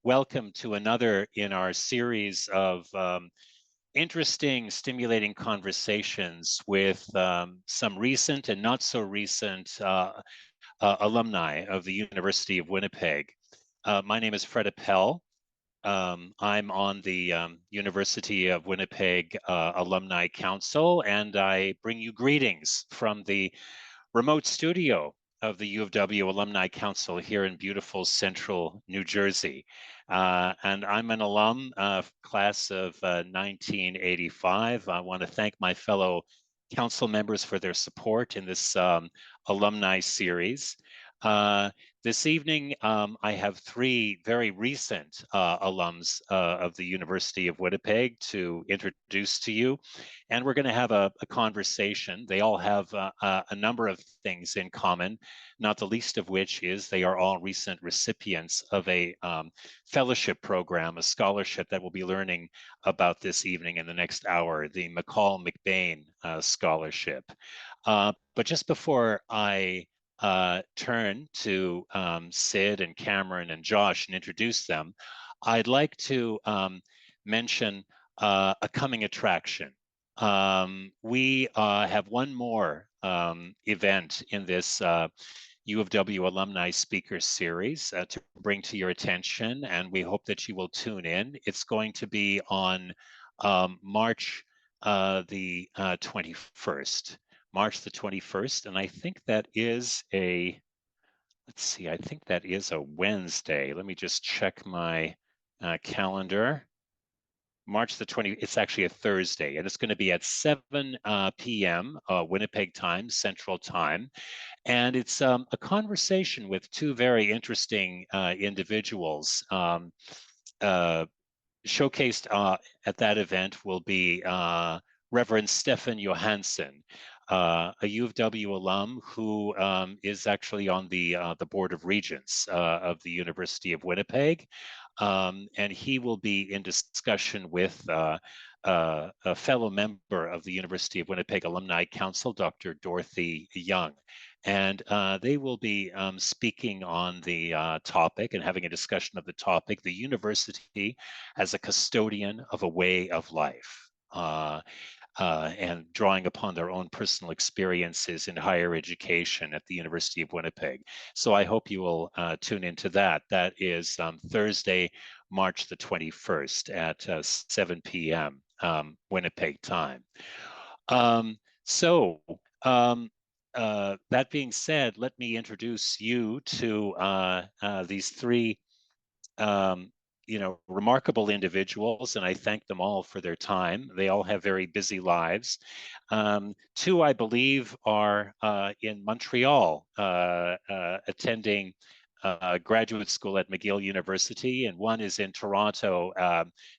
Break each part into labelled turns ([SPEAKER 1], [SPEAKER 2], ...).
[SPEAKER 1] welcome to another in our series of interesting, stimulating conversations with some recent and not so recent alumni of the University of Winnipeg. My name is Fred Appel. I'm on the University of Winnipeg Alumni Council, and I bring you greetings from the remote studio of the U of W Alumni Council here in beautiful central New Jersey. And I'm an alum, class of 1985. I want to thank my fellow council members for their support in this alumni series. This evening, I have three very recent alums of the University of Winnipeg to introduce to you. And we're going to have a conversation. They all have a number of things in common, not the least of which is they are all recent recipients of a fellowship program, a scholarship that we'll be learning about this evening in the next hour, the McCall MacBain Scholarship. But just before I turn to Sid and Cameron and Josh and introduce them, I'd like to mention a coming attraction. We have one more event in this U of W Alumni Speaker Series to bring to your attention, and we hope that you will tune in. It's going to be on March the 21st. March the 21st, and I think that is a, let's see, I think that is a Wednesday. Let me just check my calendar. March the 20th, it's actually a Thursday, and it's going to be at 7 p.m. Winnipeg time, Central Time. And it's a conversation with two very interesting individuals. Showcased at that event will be Reverend Stefan Johansson, a U of W alum who is actually on the Board of Regents of the University of Winnipeg. And he will be in discussion with a fellow member of the University of Winnipeg Alumni Council, Dr. Dorothy Young. And they will be speaking on the topic and having a discussion of the topic, the university as a custodian of a way of life. And drawing upon their own personal experiences in higher education at the University of Winnipeg. So I hope you will tune into that. That is Thursday, March the 21st at 7 p.m. Winnipeg time. That being said, let me introduce you to these three remarkable individuals, and I thank them all for their time. They all have very busy lives. Two, I believe, are in Montreal attending graduate school at McGill University, and one is in Toronto,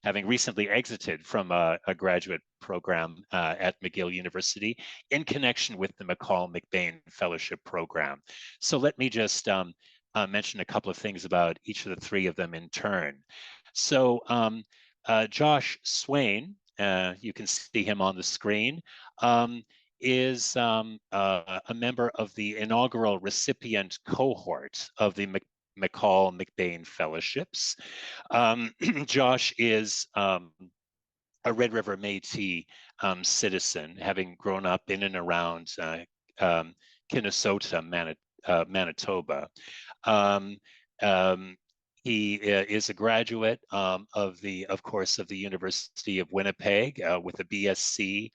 [SPEAKER 1] having recently exited from a graduate program at McGill University in connection with the McCall MacBain Fellowship Program. So let me just mention a couple of things about each of the three of them in turn. So Josh Swain, you can see him on the screen, is a member of the inaugural recipient cohort of the McCall MacBain Fellowships. Josh is a Red River Métis citizen, having grown up in and around Kinnesota, Manitoba. He is a graduate of course, of the University of Winnipeg with a BSc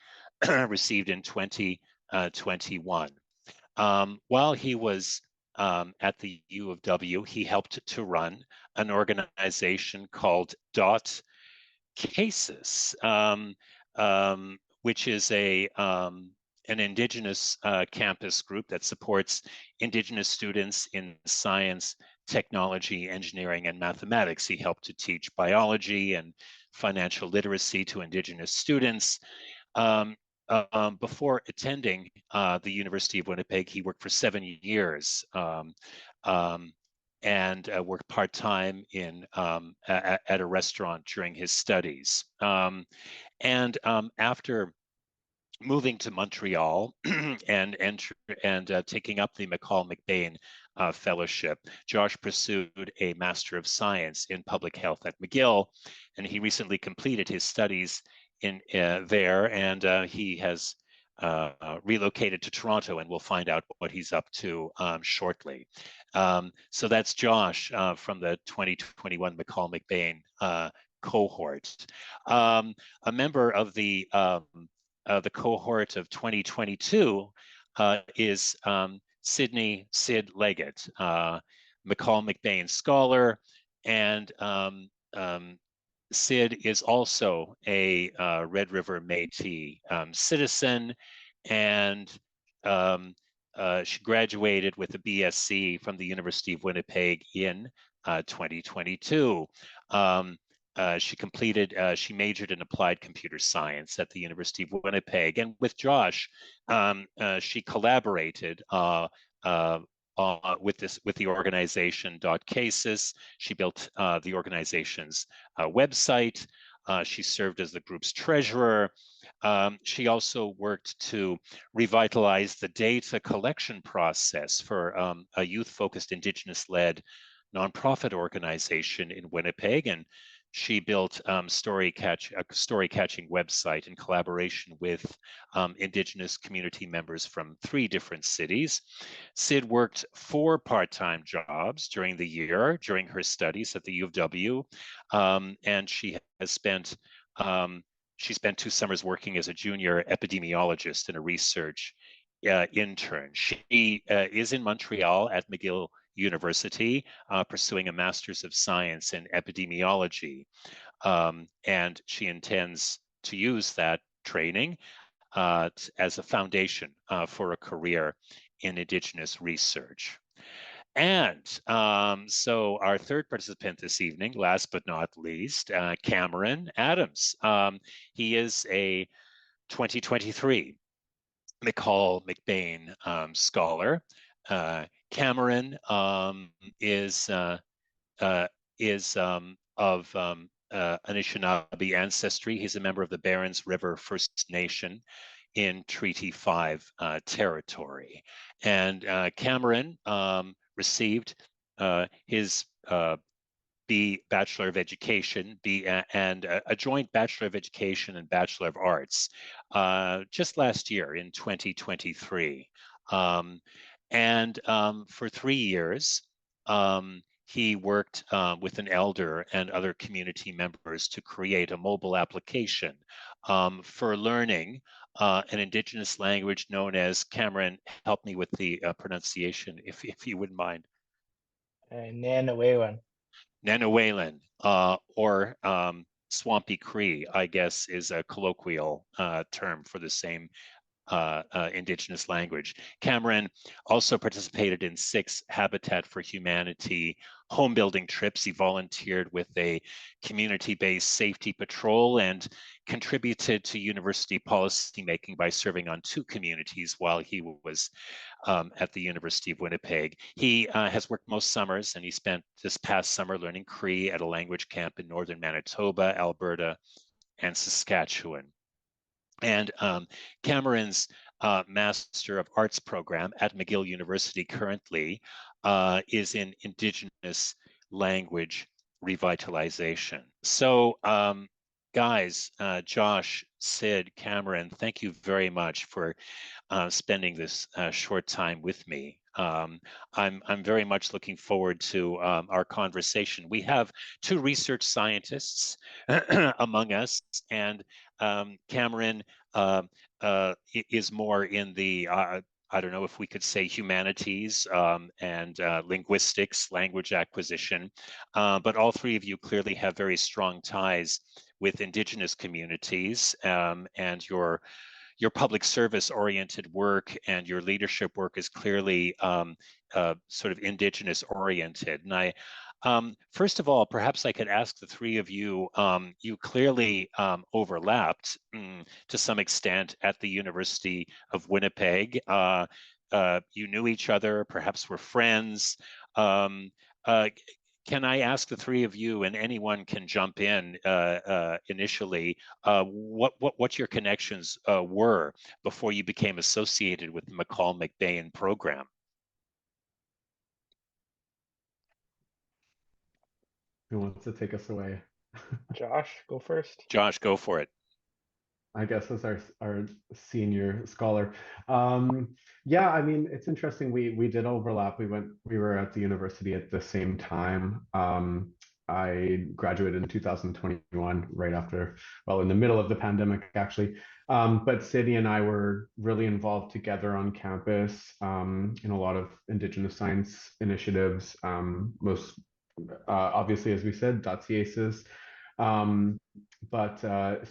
[SPEAKER 1] received in 2021. While he was at the U of W, he helped to run an organization called Dot Cases, which is an Indigenous campus group that supports Indigenous students in science, technology, engineering, and mathematics. He helped to teach biology and financial literacy to Indigenous students. Before attending the University of Winnipeg, he worked for 7 years and worked part-time at a restaurant during his studies. After moving to Montreal and taking up the McCall MacBain fellowship. Josh pursued a Master of Science in Public Health at McGill, and he recently completed his studies in there, and he has relocated to Toronto, and we'll find out what he's up to shortly. So that's Josh from the 2021 McCall MacBain cohort. A member of the cohort of 2022 is Sydney Sid Leggett, McCall MacBain scholar, and Sid is also a Red River Métis citizen, and she graduated with a BSc from the University of Winnipeg in 2022. She majored in applied computer science at the University of Winnipeg, and with Josh, she collaborated with the organization .cases. She built the organization's website. She served as the group's treasurer. She also worked to revitalize the data collection process for a youth-focused Indigenous-led nonprofit organization in Winnipeg, and she built a story-catching website in collaboration with Indigenous community members from 3 different cities. Sid worked 4 part-time jobs during the year during her studies at the U of W, and she spent 2 summers working as a junior epidemiologist and a research intern. She is in Montreal at McGill University, pursuing a Master's of Science in Epidemiology. And she intends to use that training as a foundation for a career in Indigenous research. And so our third participant this evening, last but not least, Cameron Adams. He is a 2023 McCall MacBain scholar. Cameron is of Anishinaabe ancestry. He's a member of the Barons River First Nation in Treaty 5 territory. And Cameron received his Bachelor of Education, and a joint Bachelor of Education and Bachelor of Arts just last year in 2023. And for 3 years, he worked with an elder and other community members to create a mobile application for learning an Indigenous language known as, Cameron, help me with the pronunciation, if you wouldn't mind.
[SPEAKER 2] Nanawewan.
[SPEAKER 1] Nanawelan, or Swampy Cree, I guess, is a colloquial term for the same Indigenous language. Cameron also participated in 6 Habitat for Humanity home building trips. He volunteered with a community-based safety patrol and contributed to university policymaking by serving on 2 communities while he was at the University of Winnipeg. He has worked most summers, and he spent this past summer learning Cree at a language camp in northern Manitoba, Alberta, and Saskatchewan. And Cameron's Master of Arts program at McGill University currently is in Indigenous language revitalization. So guys, Josh, Sid, Cameron, thank you very much for spending this short time with me. I'm very much looking forward to our conversation. We have 2 research scientists among us, and Cameron is more in the I don't know if we could say humanities and linguistics, language acquisition, but all 3 of you clearly have very strong ties with Indigenous communities, and your public service oriented work and your leadership work is clearly sort of Indigenous oriented. And first of all, perhaps I could ask the 3 of you, you clearly overlapped to some extent at the University of Winnipeg. You knew each other, perhaps were friends. Can I ask the 3 of you, and anyone can jump in initially, what your connections were before you became associated with the McCall MacBain program?
[SPEAKER 2] Who wants to take us away?
[SPEAKER 3] Josh, go first.
[SPEAKER 1] Josh, go for it.
[SPEAKER 2] I guess as our senior scholar. Yeah, I mean it's interesting. We did overlap. We were at the university at the same time. I graduated in 2021, right after, well, in the middle of the pandemic actually. But Sadie and I were really involved together on campus in a lot of Indigenous science initiatives. Most obviously, as we said, .cases. Um, but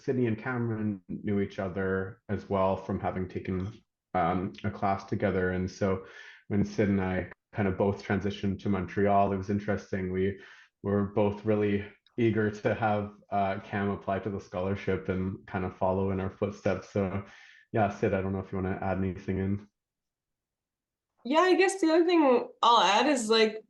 [SPEAKER 2] Sydney and Cameron knew each other as well from having taken a class together. And so when Sid and I kind of both transitioned to Montreal, it was interesting. We were both really eager to have Cam apply to the scholarship and kind of follow in our footsteps. So yeah, Sid, I don't know if you want to add anything in.
[SPEAKER 4] Yeah, I guess the other thing I'll add is like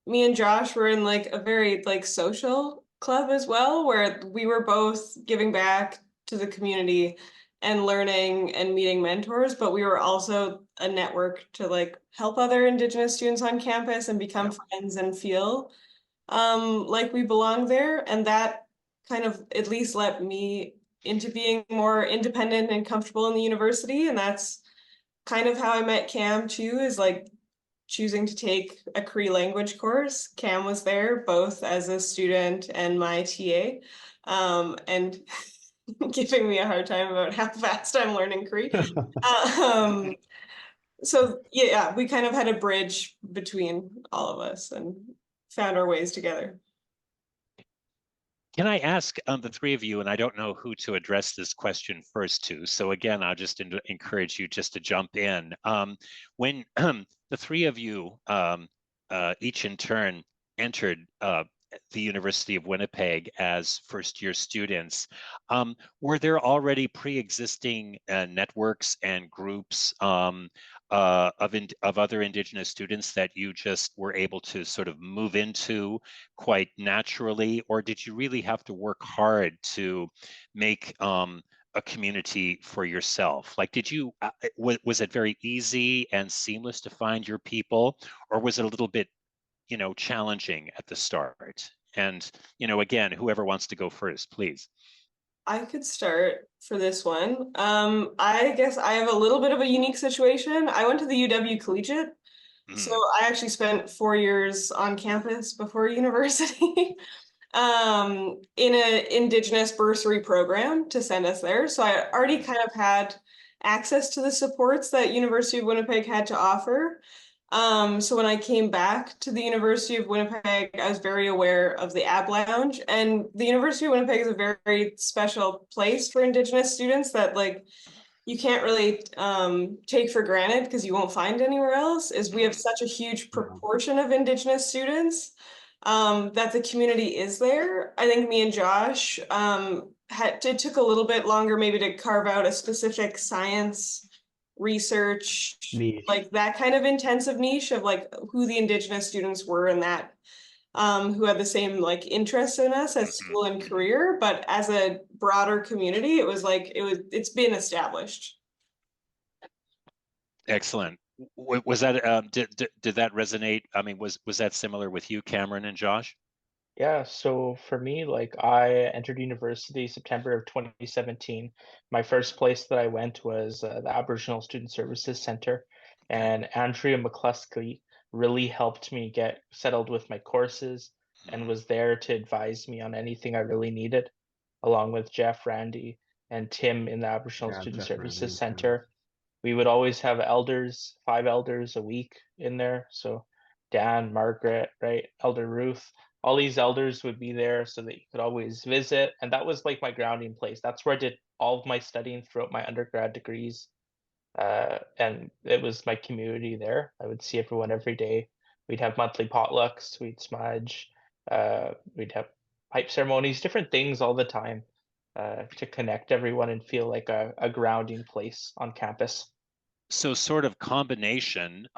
[SPEAKER 4] me and Josh were in like a very like social club as well, where we were both giving back to the community and learning and meeting mentors, but we were also a network to like help other Indigenous students on campus and become
[SPEAKER 2] Yeah.
[SPEAKER 4] friends and feel like we belong there. And that kind of at least let me into being more independent and comfortable in the university. And that's kind of how I met Cam too, is like choosing to take a Cree language course. Cam was there both as a student and my TA, and giving me a hard time about how fast I'm learning Cree. Um, so yeah, we kind of had a bridge between all of us and found our ways together.
[SPEAKER 1] Can I ask the three of you, and I don't know who to address this question first to, so again, I'll just encourage you just to jump in. When the three of you, each in turn, entered the University of Winnipeg as first-year students, were there already pre-existing networks and groups of other Indigenous students that you just were able to sort of move into quite naturally, or did you really have to work hard to make a community for yourself? Like, did you, was it very easy and seamless to find your people, or was it a little bit, challenging at the start? And, again, whoever wants to go first, please.
[SPEAKER 4] I could start for this one. I guess I have a little bit of a unique situation. I went to the UW Collegiate, so
[SPEAKER 1] Mm,
[SPEAKER 4] I actually spent 4 years on campus before university. In an Indigenous bursary program to send us there. So I already kind of had access to the supports that University of Winnipeg had to offer. So when I came back to the University of Winnipeg, I was very aware of the Ab Lounge. And the University of Winnipeg is a very special place for Indigenous students that like you can't really take for granted because you won't find anywhere else, is we have
[SPEAKER 1] mm.
[SPEAKER 4] such a huge
[SPEAKER 2] Yeah.
[SPEAKER 4] proportion of Indigenous students that the community is there. I think me and Josh it took a little bit longer maybe to carve out a specific science research,
[SPEAKER 2] Niche.
[SPEAKER 4] like that kind of intensive niche of like who the Indigenous students were and that who had the same like interest in us as
[SPEAKER 1] Mhm,
[SPEAKER 4] school and
[SPEAKER 1] mhm.
[SPEAKER 4] career, but as a broader community, it was like it's been established.
[SPEAKER 1] Excellent. Was that did that resonate? I mean, was that similar with you, Cameron and Josh?
[SPEAKER 3] Yeah, so for me, like I entered university September of 2017. My first place that I went was the Aboriginal Student Services Center,
[SPEAKER 1] Okay.
[SPEAKER 3] and Andrea McCluskey really helped me get settled with my courses and
[SPEAKER 1] Mhm.
[SPEAKER 3] was there to advise me on anything I really needed, along with Jeff, Randy, and Tim in the Aboriginal
[SPEAKER 2] Yeah,
[SPEAKER 3] Student
[SPEAKER 2] Jeff Randy
[SPEAKER 3] Services
[SPEAKER 2] and Tim.
[SPEAKER 3] Center. We would always have elders, 5 elders a week in there. So Dan, Margaret, right, Elder Ruth, all these elders would be there so that you could always visit. And that was like my grounding place. That's where I did all of my studying throughout my undergrad degrees. And it was my community there. I would see everyone every day. We'd have monthly potlucks, we'd smudge, we'd have pipe ceremonies, different things all the time to connect everyone and feel like a grounding place on campus.
[SPEAKER 1] So sort of combination,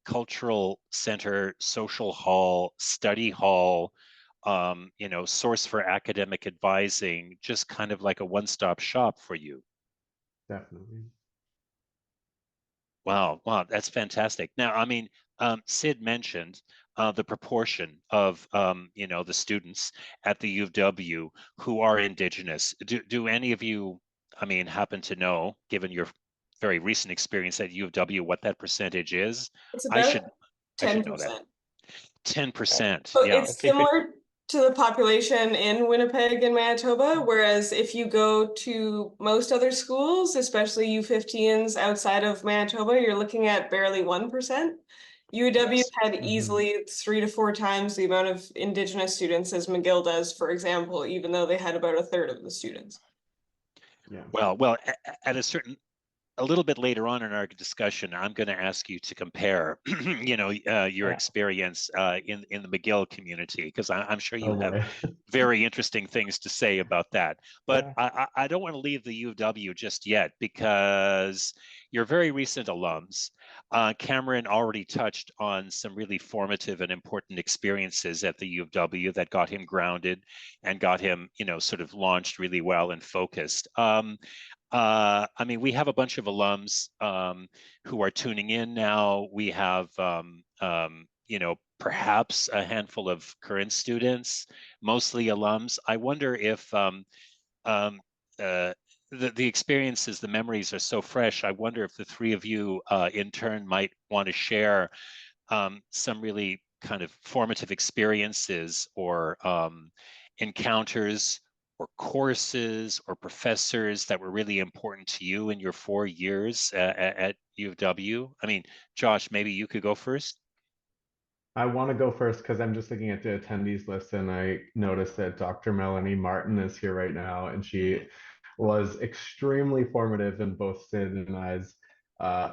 [SPEAKER 1] cultural center, social hall, study hall, source for academic advising, just kind of like a one-stop shop for you.
[SPEAKER 2] Definitely.
[SPEAKER 1] Wow, wow, that's fantastic. Now, I mean, Sid mentioned the proportion of the students at the U of W who are Indigenous? Do any of you, happen to know, given your very recent experience at U of W, what that percentage is?
[SPEAKER 4] It's
[SPEAKER 1] I
[SPEAKER 4] about
[SPEAKER 1] should know that.
[SPEAKER 4] 10%.
[SPEAKER 1] 10%.
[SPEAKER 4] So
[SPEAKER 1] Yeah.
[SPEAKER 4] it's similar to the population in Winnipeg and Manitoba, whereas if you go to most other schools, especially U15s outside of Manitoba, you're looking at barely 1%. UW
[SPEAKER 1] Yes.
[SPEAKER 4] had easily 3 to 4 times the amount of Indigenous students as McGill does, for example, even though they had about a third of the students.
[SPEAKER 2] Yeah.
[SPEAKER 1] Well, at a little bit later on in our discussion, I'm going to ask you to compare, your experience in the McGill community, because I'm sure you have very interesting things to say about that. But I don't want to leave the UW just yet, because you're very recent alums. Cameron already touched on some really formative and important experiences at the UW that got him grounded and got him, sort of launched really well and focused. We have a bunch of alums who are tuning in now. We have, perhaps a handful of current students, mostly alums. I wonder if the experiences, the memories are so fresh. I wonder if the three of you in turn might want to share some really kind of formative experiences or encounters or courses or professors that were really important to you in your 4 years at U of W. Josh, maybe you could go first.
[SPEAKER 2] I want to go first because I'm just looking at the attendees list and I noticed that Dr. Melanie Martin is here right now, and she was extremely formative in both Sid and I's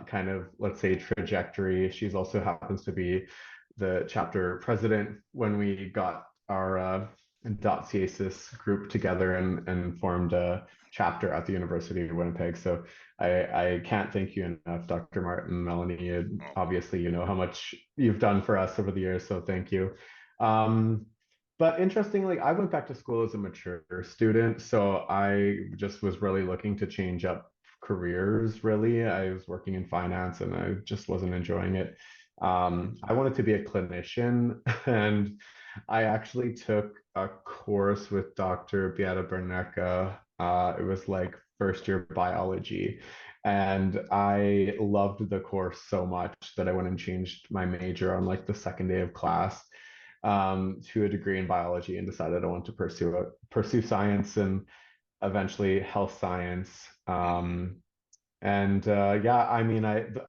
[SPEAKER 2] kind of, let's say, trajectory. She's also happens to be the chapter president when we got our .CASIS group together and formed a chapter at the University of Winnipeg. So I can't thank you enough, Dr. Martin, Melanie. And obviously, you know how much you've done for us over the years, so thank you. But interestingly, I went back to school as a mature student, so I just was really looking to change up careers, really. I was working in finance and I just wasn't enjoying it. I wanted to be a clinician, and I actually took a course with Dr. Beata Bernecka. It was like first year biology, and I loved the course so much that I went and changed my major on like the second day of class to a degree in biology, and decided I want to pursue science and eventually health science. I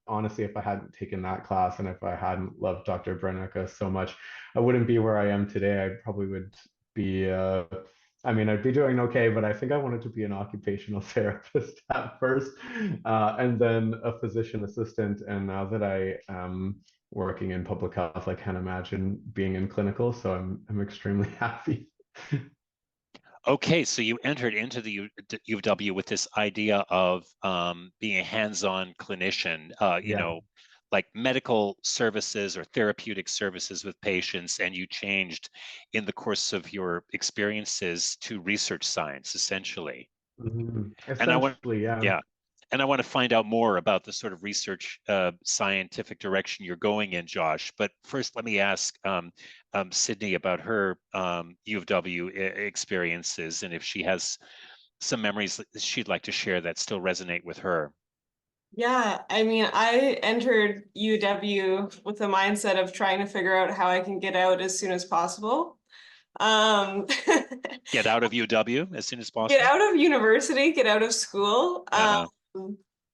[SPEAKER 2] honestly, if I hadn't taken that class and if I hadn't loved Dr. Brennicka so much, I wouldn't be where I am today. I probably would be, I'd be doing okay, but I think I wanted to be an occupational therapist at first, and then a physician assistant. And now that I am working in public health, I can't imagine being in clinical. So I'm extremely happy.
[SPEAKER 1] Okay, so you entered into the U of W with this idea of being a hands-on clinician, like medical services or therapeutic services with patients, and you changed in the course of your experiences to research science, essentially.
[SPEAKER 2] Essentially,
[SPEAKER 1] And I want to find out more about the sort of research scientific direction you're going in, Josh. But first, let me ask Sydney about her U of W experiences, and if she has some memories that she'd like to share that still resonate with her.
[SPEAKER 4] Yeah, I entered UW with the mindset of trying to figure out how I can get out as soon as possible.
[SPEAKER 1] Get out of UW as soon as possible?
[SPEAKER 4] Get out of university, get out of school.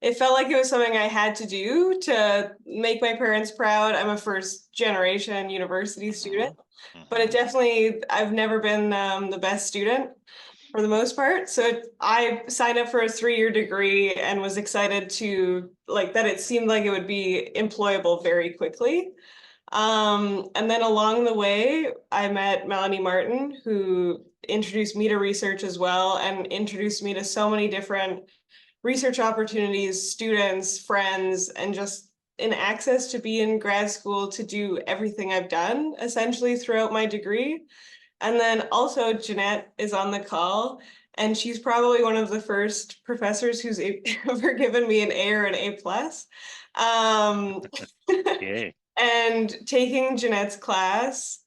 [SPEAKER 4] It felt like it was something I had to do to make my parents proud. I'm a first generation university student, but I've never been the best student for the most part. So I signed up for a 3-year degree and was excited that it seemed like it would be employable very quickly. And then along the way, I met Melanie Martin, who introduced me to research as well, and introduced me to so many different research opportunities, students, friends, and just an access to be in grad school to do everything I've done essentially throughout my degree. And then also Jeanette is on the call, and she's probably one of the first professors who's ever given me an A or an A+. And taking Jeanette's class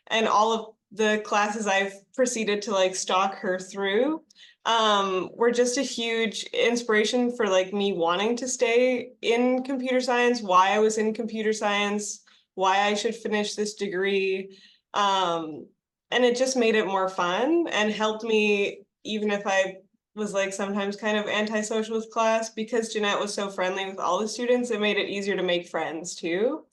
[SPEAKER 4] and all of the classes I've proceeded to like stalk her through were just a huge inspiration for like me wanting to stay in computer science, why I was in computer science, why I should finish this degree. And it just made it more fun and helped me, even if I was like sometimes kind of antisocial with class, because Jeanette was so friendly with all the students, it made it easier to make friends too.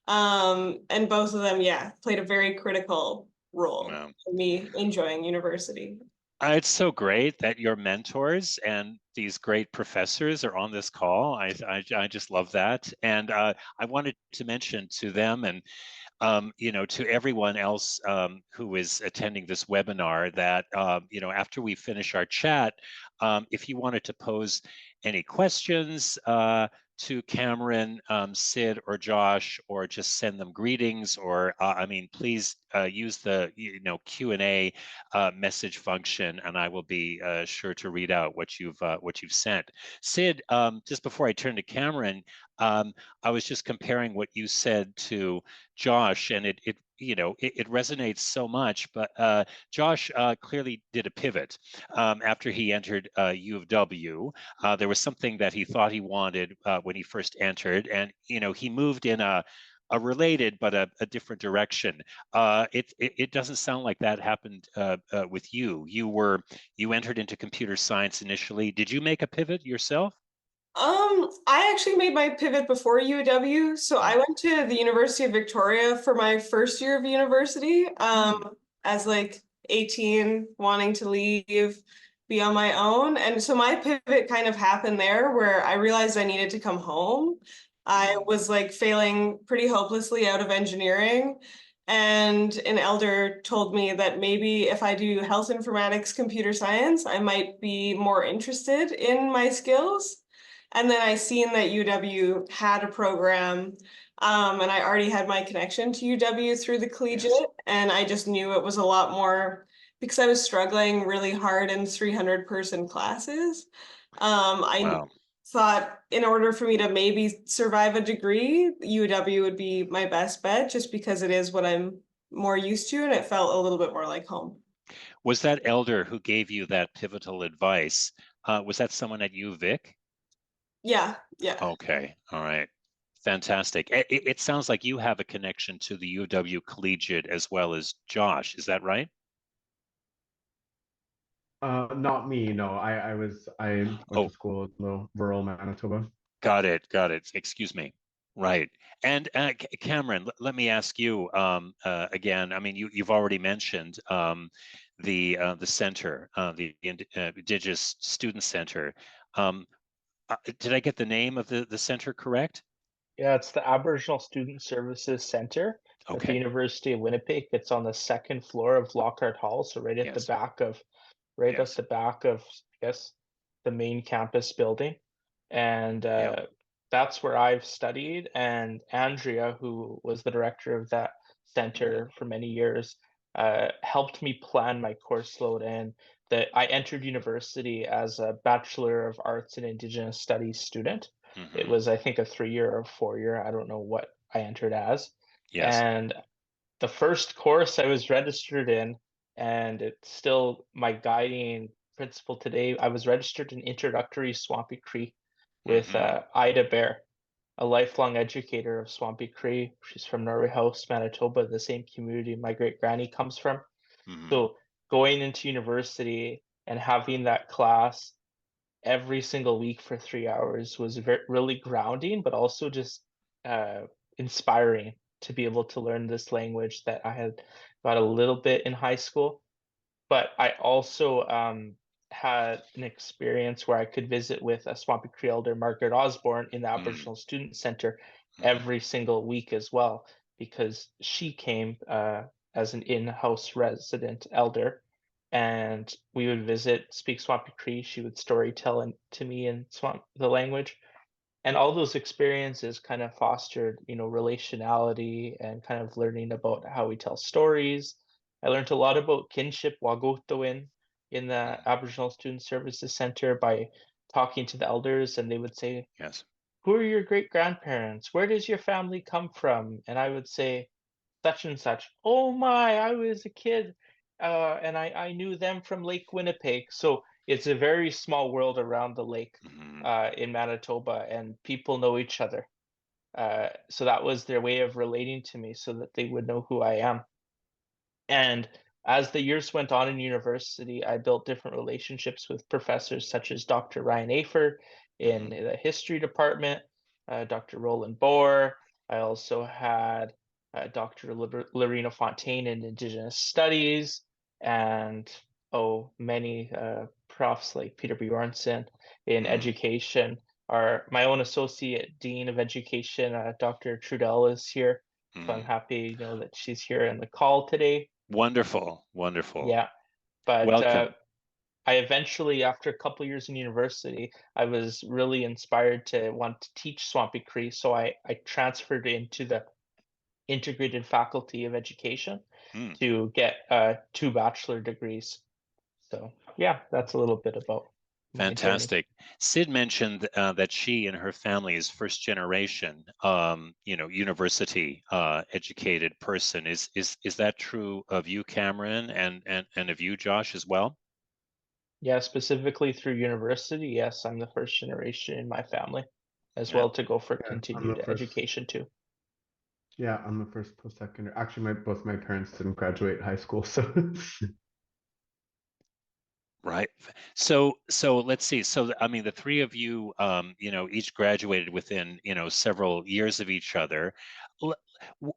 [SPEAKER 4] And both of them, yeah, played a very critical role
[SPEAKER 1] Wow.
[SPEAKER 4] in me enjoying university.
[SPEAKER 1] It's so great that your mentors and these great professors are on this call. I just love that. And I wanted to mention to them and to everyone else who is attending this webinar that, after we finish our chat, if you wanted to pose any questions to Cameron, Sid, or Josh, or just send them greetings, or please use the Q&A message function, and I will be sure to read out what you've sent. Sid, just before I turn to Cameron, I was just comparing what you said to Josh, and it resonates so much. But Josh clearly did a pivot after he entered U of W. There was something that he thought he wanted when he first entered, and he moved in a related but a different direction. It doesn't sound like that happened with you. You entered into computer science initially. Did you make a pivot yourself?
[SPEAKER 4] I actually made my pivot before UW. So I went to the University of Victoria for my first year of university, as like 18, wanting to leave, be on my own. And so my pivot kind of happened there where I realized I needed to come home. I was like failing pretty hopelessly out of engineering. And an elder told me that maybe if I do health informatics, computer science, I might be more interested in my skills. And then I seen that UW had a program, and I already had my connection to UW through the collegiate, and I just knew it was a lot more because I was struggling really hard in 300-person classes. I thought in order for me to maybe survive a degree, UW would be my best bet, just because it is what I'm more used to, and it felt a little bit more like home.
[SPEAKER 1] Was that elder who gave you that pivotal advice, was that someone at UVic?
[SPEAKER 4] Yeah.
[SPEAKER 1] Okay, all right. Fantastic. It sounds like you have a connection to the UW Collegiate as well as Josh. Is that right?
[SPEAKER 2] Not me, no. I went to school in rural Manitoba.
[SPEAKER 1] Got it. Excuse me. Right. And Cameron, let me ask you again. I mean, you've already mentioned the center, the Indigenous Student Center. Did I get the name of the center correct?
[SPEAKER 3] Yeah, it's the Aboriginal Student Services Center at the University of Winnipeg. It's on the second floor of Lockhart Hall, so right at the back of, I guess, the main campus building. And that's where I've studied. And Andrea, who was the director of that center for many years, helped me plan my course load. And that I entered university as a Bachelor of Arts in Indigenous Studies student. It was, I think, a 3-year or 4-year. I don't know what I entered as. And the first course I was registered in, and it's still my guiding principle today, I was registered in Introductory Swampy Cree with Ida Bear, a lifelong educator of Swampy Cree. She's from Norway House, Manitoba, the same community my great granny comes from. So going into university and having that class every single week for 3 hours was really grounding, but also just inspiring to be able to learn this language that I had got a little bit in high school. But I also had an experience where I could visit with a Swampy Cree elder, Margaret Osborne, in the Aboriginal Student Center every single week as well, because she came as an in-house resident elder, and we would visit, speak Swampy Cree. She would story tell to me in the language, and all those experiences kind of fostered, relationality and kind of learning about how we tell stories. I learned a lot about kinship wagotowin in the Aboriginal Student Services Center by talking to the elders, and they would say, who are your great grandparents? Where does your family come from? And I would say, such and such. Oh my, I was a kid, and I knew them from Lake Winnipeg. So it's a very small world around the lake
[SPEAKER 1] Mhm.
[SPEAKER 3] in Manitoba, and people know each other. So that was their way of relating to me so that they would know who I am. And as the years went on in university, I built different relationships with professors such as Dr. Ryan Afer in
[SPEAKER 1] Mhm.
[SPEAKER 3] the history department, Dr. Roland Bohr. I also had Dr. Lorena Fontaine in Indigenous Studies, and many profs like Peter Bjornson in
[SPEAKER 1] Mhm.
[SPEAKER 3] education. My own associate dean of education, Dr. Trudell, is here. So I'm
[SPEAKER 1] Mhm.
[SPEAKER 3] happy, that she's here in the call today.
[SPEAKER 1] Wonderful, wonderful.
[SPEAKER 3] Yeah, but
[SPEAKER 1] Welcome.
[SPEAKER 3] I eventually, after a couple years in university, I was really inspired to want to teach Swampy Cree, so I transferred into the integrated faculty of education
[SPEAKER 1] Mm.
[SPEAKER 3] to get 2 bachelor degrees. So yeah, that's a little bit about my journey.
[SPEAKER 1] Fantastic. Sid mentioned that she and her family is first generation, university educated person. Is that true of you, Cameron, and of you, Josh, as well?
[SPEAKER 3] Yeah, specifically through university, yes, I'm the first generation in my family, as
[SPEAKER 1] Yeah.
[SPEAKER 3] well to go for
[SPEAKER 2] Yeah, I'm the
[SPEAKER 3] continued
[SPEAKER 2] first.
[SPEAKER 3] education too.
[SPEAKER 2] Yeah, I'm the first post-secondary. Actually, both my parents didn't graduate high school, so
[SPEAKER 1] Right. So let's see. So I mean, the three of you, each graduated within, several years of each other. L-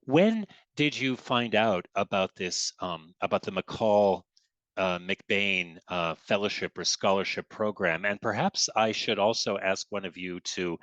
[SPEAKER 1] When did you find out about this, about the McCall MacBain fellowship or scholarship program? And perhaps I should also ask one of you to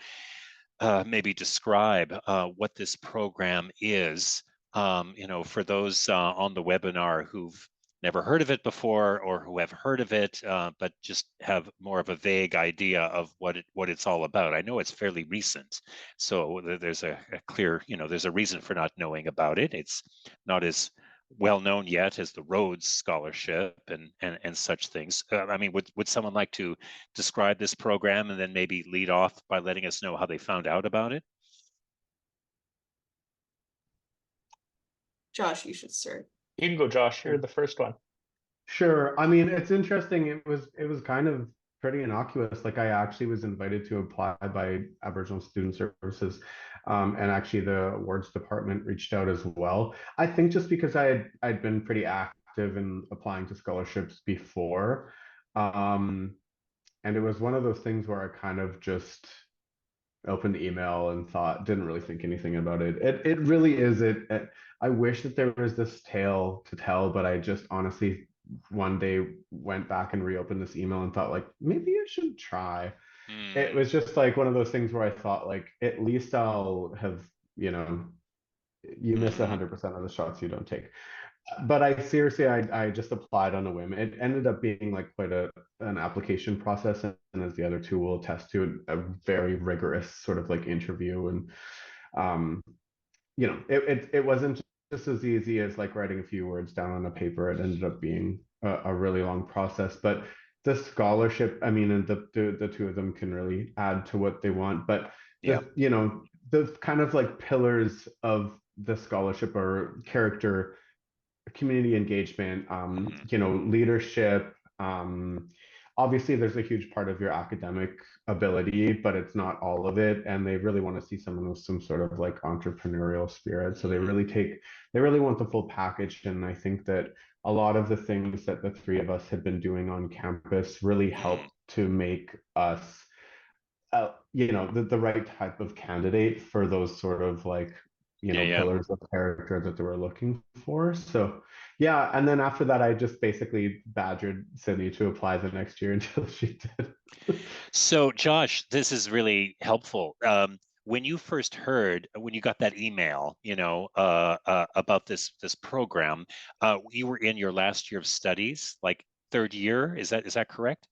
[SPEAKER 1] maybe describe what this program is, for those on the webinar who've never heard of it before or who have heard of it, but just have more of a vague idea of what it's all about. I know it's fairly recent, so there's a clear, there's a reason for not knowing about it. It's not as well known yet as the Rhodes Scholarship and such things. I mean, would someone like to describe this program and then maybe lead off by letting us know how they found out about it?
[SPEAKER 4] Josh, you should start.
[SPEAKER 3] You can go, Josh. You're the first one.
[SPEAKER 2] sure. I mean, it's interesting. It was kind of pretty innocuous. Like I actually was invited to apply by Aboriginal Student Services, and actually the awards department reached out as well. I think just because I'd been pretty active in applying to scholarships before, um, and it was one of those things where I kind of just opened the email and didn't really think anything about it. It really is I wish that there was this tale to tell, but I just honestly one day went back and reopened this email and thought like maybe I should try. It
[SPEAKER 1] Hmm.
[SPEAKER 2] was just like one of those things where I thought like at least I'll have, you know, you miss
[SPEAKER 1] Hmm.
[SPEAKER 2] 100% of the shots you don't take. But I seriously, I just applied on a whim. It ended up being like quite an application process, and as the other two will attest to, a very rigorous sort of like interview. And um, it wasn't just as easy as like writing a few words down on a paper. It ended up being a really long process. But the scholarship, I mean, and the two of them can really add to what they want. But
[SPEAKER 1] Yeah.
[SPEAKER 2] the kind of like pillars of the scholarship are character, community engagement,
[SPEAKER 1] Hmm.
[SPEAKER 2] leadership. Obviously, there's a huge part of your academic ability, but it's not all of it. And they really want to see someone with some sort of like entrepreneurial spirit. So
[SPEAKER 1] Hmm.
[SPEAKER 2] they really want the full package. And I think that a lot of the things that the three of us had been doing on campus really
[SPEAKER 1] Hmm.
[SPEAKER 2] helped to make us the right type of candidate for those sort of like,
[SPEAKER 1] Yeah. Yeah.
[SPEAKER 2] pillars of character that they were looking for. So, yeah. And then after that, I just basically badgered Sydney to apply the next year until she did.
[SPEAKER 1] So, Josh, this is really helpful. When you first heard, when you got that email, about this program, you were in your last year of studies, like third year. Is that correct?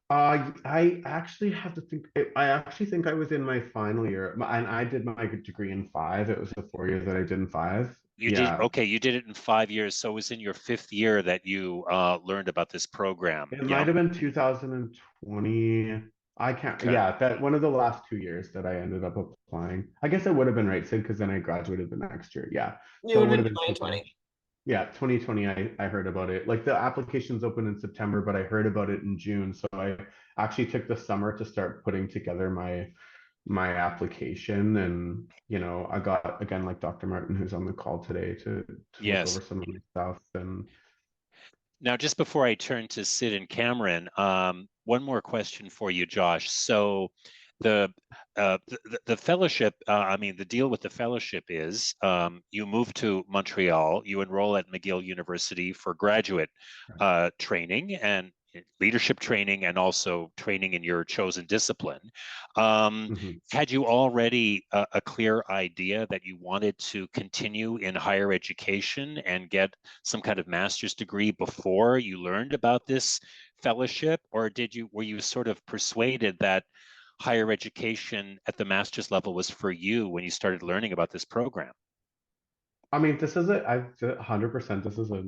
[SPEAKER 2] I actually have to think. I actually think I was in my final year, and I did my degree in five. It was the 4 years that I did in five.
[SPEAKER 1] You did,
[SPEAKER 2] Yeah,
[SPEAKER 1] okay. You did it in 5 years, so it was in your fifth year that you learned about this program.
[SPEAKER 2] it
[SPEAKER 1] Yeah.
[SPEAKER 2] might have been 2020. I can't,
[SPEAKER 1] Okay.
[SPEAKER 2] yeah, that one of the last 2 years that I ended up applying. I guess it would have been right, Sid, because then I graduated the next year. Yeah.
[SPEAKER 4] It
[SPEAKER 2] So
[SPEAKER 4] would
[SPEAKER 2] it would
[SPEAKER 4] have
[SPEAKER 2] have
[SPEAKER 4] been
[SPEAKER 2] been
[SPEAKER 4] 2020.
[SPEAKER 2] yeah, 2020, I heard about it. Like the applications open in September, but I heard about it in June. So I actually took the summer to start putting together my application. And, I got, again, like Dr. Martin, who's on the call today, to look
[SPEAKER 1] Yes.
[SPEAKER 2] over some of my stuff. And
[SPEAKER 1] Now, just before I turn to Sid and Cameron, one more question for you, Josh. So the the fellowship, I mean, the deal with the fellowship is you move to Montreal, you enroll at McGill University for graduate training and leadership training, and also training in your chosen discipline.
[SPEAKER 2] mhm.
[SPEAKER 1] Had you already a clear idea that you wanted to continue in higher education and get some kind of master's degree before you learned about this fellowship, or were you sort of persuaded that higher education at the master's level was for you when you started learning about this program?
[SPEAKER 2] I mean, 100%, this is a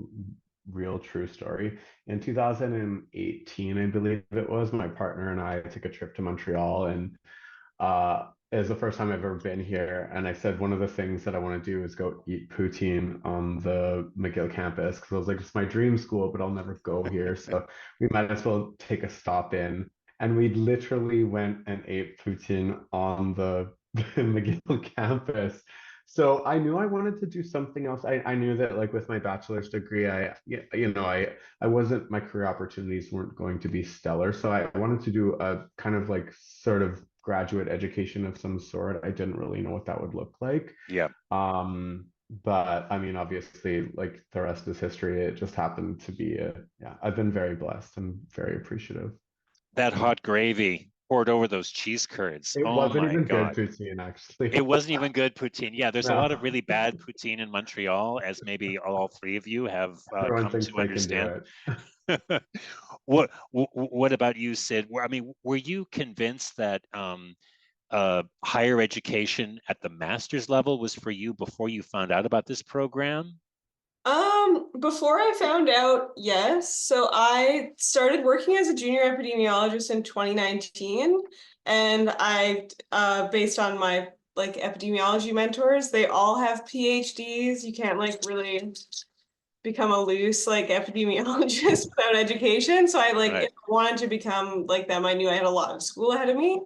[SPEAKER 2] real true story. In 2018, I believe it was, my partner and I took a trip to Montreal, and it was the first time I've ever been here. And I said one of the things that I want to do is go eat poutine on the McGill campus, because I was like, it's my dream school, but I'll never go here. So we might as well take a stop in. And we literally went and ate poutine on the McGill campus. So I knew I wanted to do something else. I knew that, like, with my bachelor's degree, I wasn't, my career opportunities weren't going to be stellar. So I wanted to do a kind of like sort of graduate education of some sort. I didn't really know what that would look like.
[SPEAKER 1] Yeah.
[SPEAKER 2] But I mean, obviously, like the rest is history. It just happened to be yeah, I've been very blessed and very appreciative.
[SPEAKER 1] That hot gravy poured over those cheese curds.
[SPEAKER 2] It
[SPEAKER 1] Oh
[SPEAKER 2] wasn't
[SPEAKER 1] my
[SPEAKER 2] even good
[SPEAKER 1] God.
[SPEAKER 2] poutine, actually.
[SPEAKER 1] It wasn't even good poutine. Yeah, there's a
[SPEAKER 2] No,
[SPEAKER 1] lot of really bad poutine in Montreal, as maybe all three of you have
[SPEAKER 2] everyone
[SPEAKER 1] come
[SPEAKER 2] thinks
[SPEAKER 1] to
[SPEAKER 2] they can do
[SPEAKER 1] understand.
[SPEAKER 2] it.
[SPEAKER 1] What about you, Sid? I mean, were you convinced that higher education at the master's level was for you before you found out about this program?
[SPEAKER 4] Before I found out, yes. So I started working as a junior epidemiologist in 2019, and based on my like epidemiology mentors, they all have PhDs. You can't like really become a loose like epidemiologist without education. So I like, if
[SPEAKER 1] Right.
[SPEAKER 4] I wanted to become like them, I knew I had a lot of school ahead of me.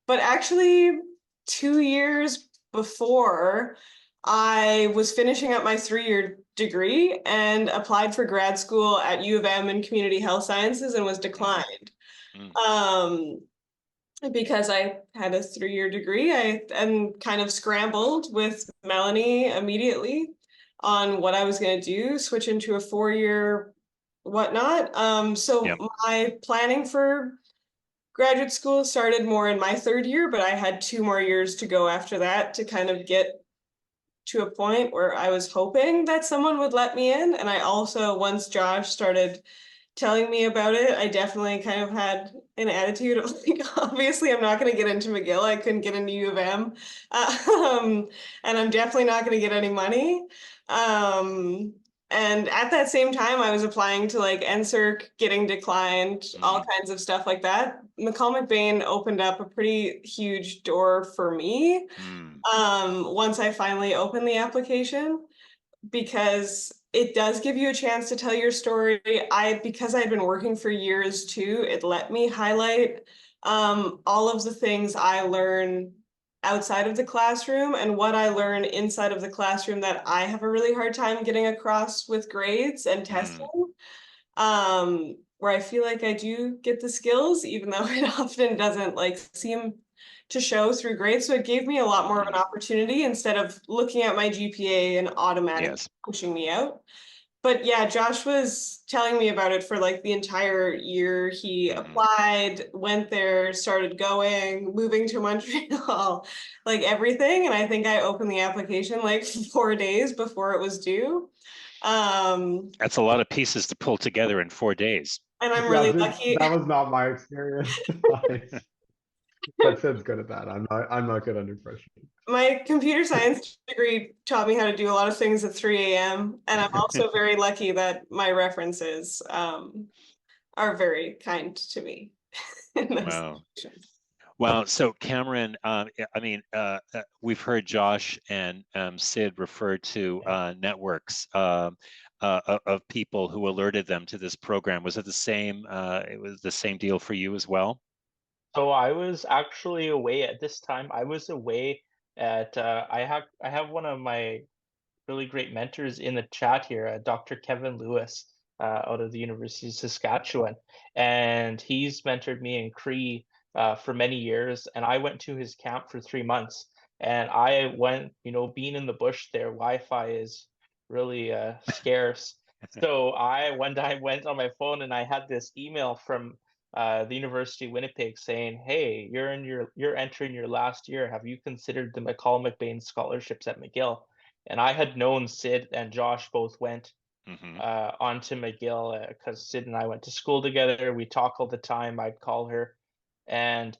[SPEAKER 4] But actually, 2 years before, I was finishing up my 3-year degree and applied for grad school at U of M in community health sciences and was declined.
[SPEAKER 1] Mm.
[SPEAKER 4] Um, because I had a 3-year degree, I and kind of scrambled with Melanie immediately on what I was going to do, switch into a 4-year whatnot. So
[SPEAKER 1] Yep.
[SPEAKER 4] my planning for graduate school started more in my 3rd year, but I had 2 more years to go after that to kind of get to a point where I was hoping that someone would let me in. And I also, once Josh started telling me about it, I definitely kind of had an attitude of like, obviously, I'm not going to get into McGill. I couldn't get into U of M. And I'm definitely not going to get any money. And at that same time, I was applying to like NSERC, getting declined, all kinds of stuff like that. McCall MacBain opened up a pretty huge door for me
[SPEAKER 1] Mm.
[SPEAKER 4] once I finally opened the application, because it does give you a chance to tell your story. Because I had been working for years too, it let me highlight all of the things I learn outside of the classroom and what I learn inside of the classroom that I have a really hard time getting across with grades and testing. Where I feel like I do get the skills, even though it often doesn't like seem to show through grades. So it gave me a lot more of an opportunity instead of looking at my GPA and automatically
[SPEAKER 1] Yes.
[SPEAKER 4] pushing me out. But yeah, Josh was telling me about it for like the entire year. He applied, went there, started going, moving to Montreal, like everything. And I think I opened the application like 4 days before it was due.
[SPEAKER 1] That's a lot of pieces to pull together in 4 days.
[SPEAKER 4] And I'm
[SPEAKER 2] Yeah,
[SPEAKER 4] really lucky.
[SPEAKER 2] that was not my experience. But Sid's good at that. I'm not good under pressure.
[SPEAKER 4] My computer science degree taught me how to do a lot of things at 3 a.m. And I'm also very lucky that my references are very kind to me. in those
[SPEAKER 1] Wow.
[SPEAKER 4] situations.
[SPEAKER 1] Well, so Cameron, we've heard Josh and Sid refer to networks of people who alerted them to this program. Was it the same? It was the same deal for you as well?
[SPEAKER 3] So I was actually away at this time. I was away at I have one of my really great mentors in the chat here, Dr. Kevin Lewis, out of the University of Saskatchewan, and he's mentored me in Cree for many years. And I went to his camp for 3 months, and I went, being in the bush there, Wi-Fi is really scarce. So I one day went on my phone and I had this email from the University of Winnipeg saying, "Hey, you're entering your last year. Have you considered the McCall MacBain scholarships at McGill?" And I had known Sid and Josh both went
[SPEAKER 1] Mm-hmm.
[SPEAKER 3] on to McGill because Sid and I went to school together. We talk all the time. I'd call her, and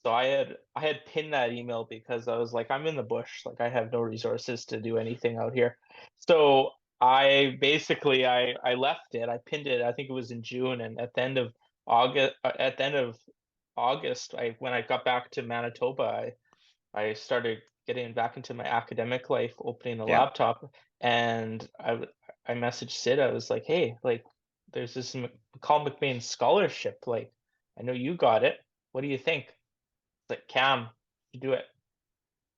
[SPEAKER 3] so I had pinned that email because I was like, I'm in the bush, like I have no resources to do anything out here. So I basically I left it. I pinned it. I think it was in June, and at the end of August, when I got back to Manitoba, I started getting back into my academic life, opening the
[SPEAKER 1] Yeah.
[SPEAKER 3] laptop, and I messaged Sid. I was like, "Hey, like, there's this McCall MacBain scholarship. Like, I know you got it. What do you think?" It's like, "Cam, you do it."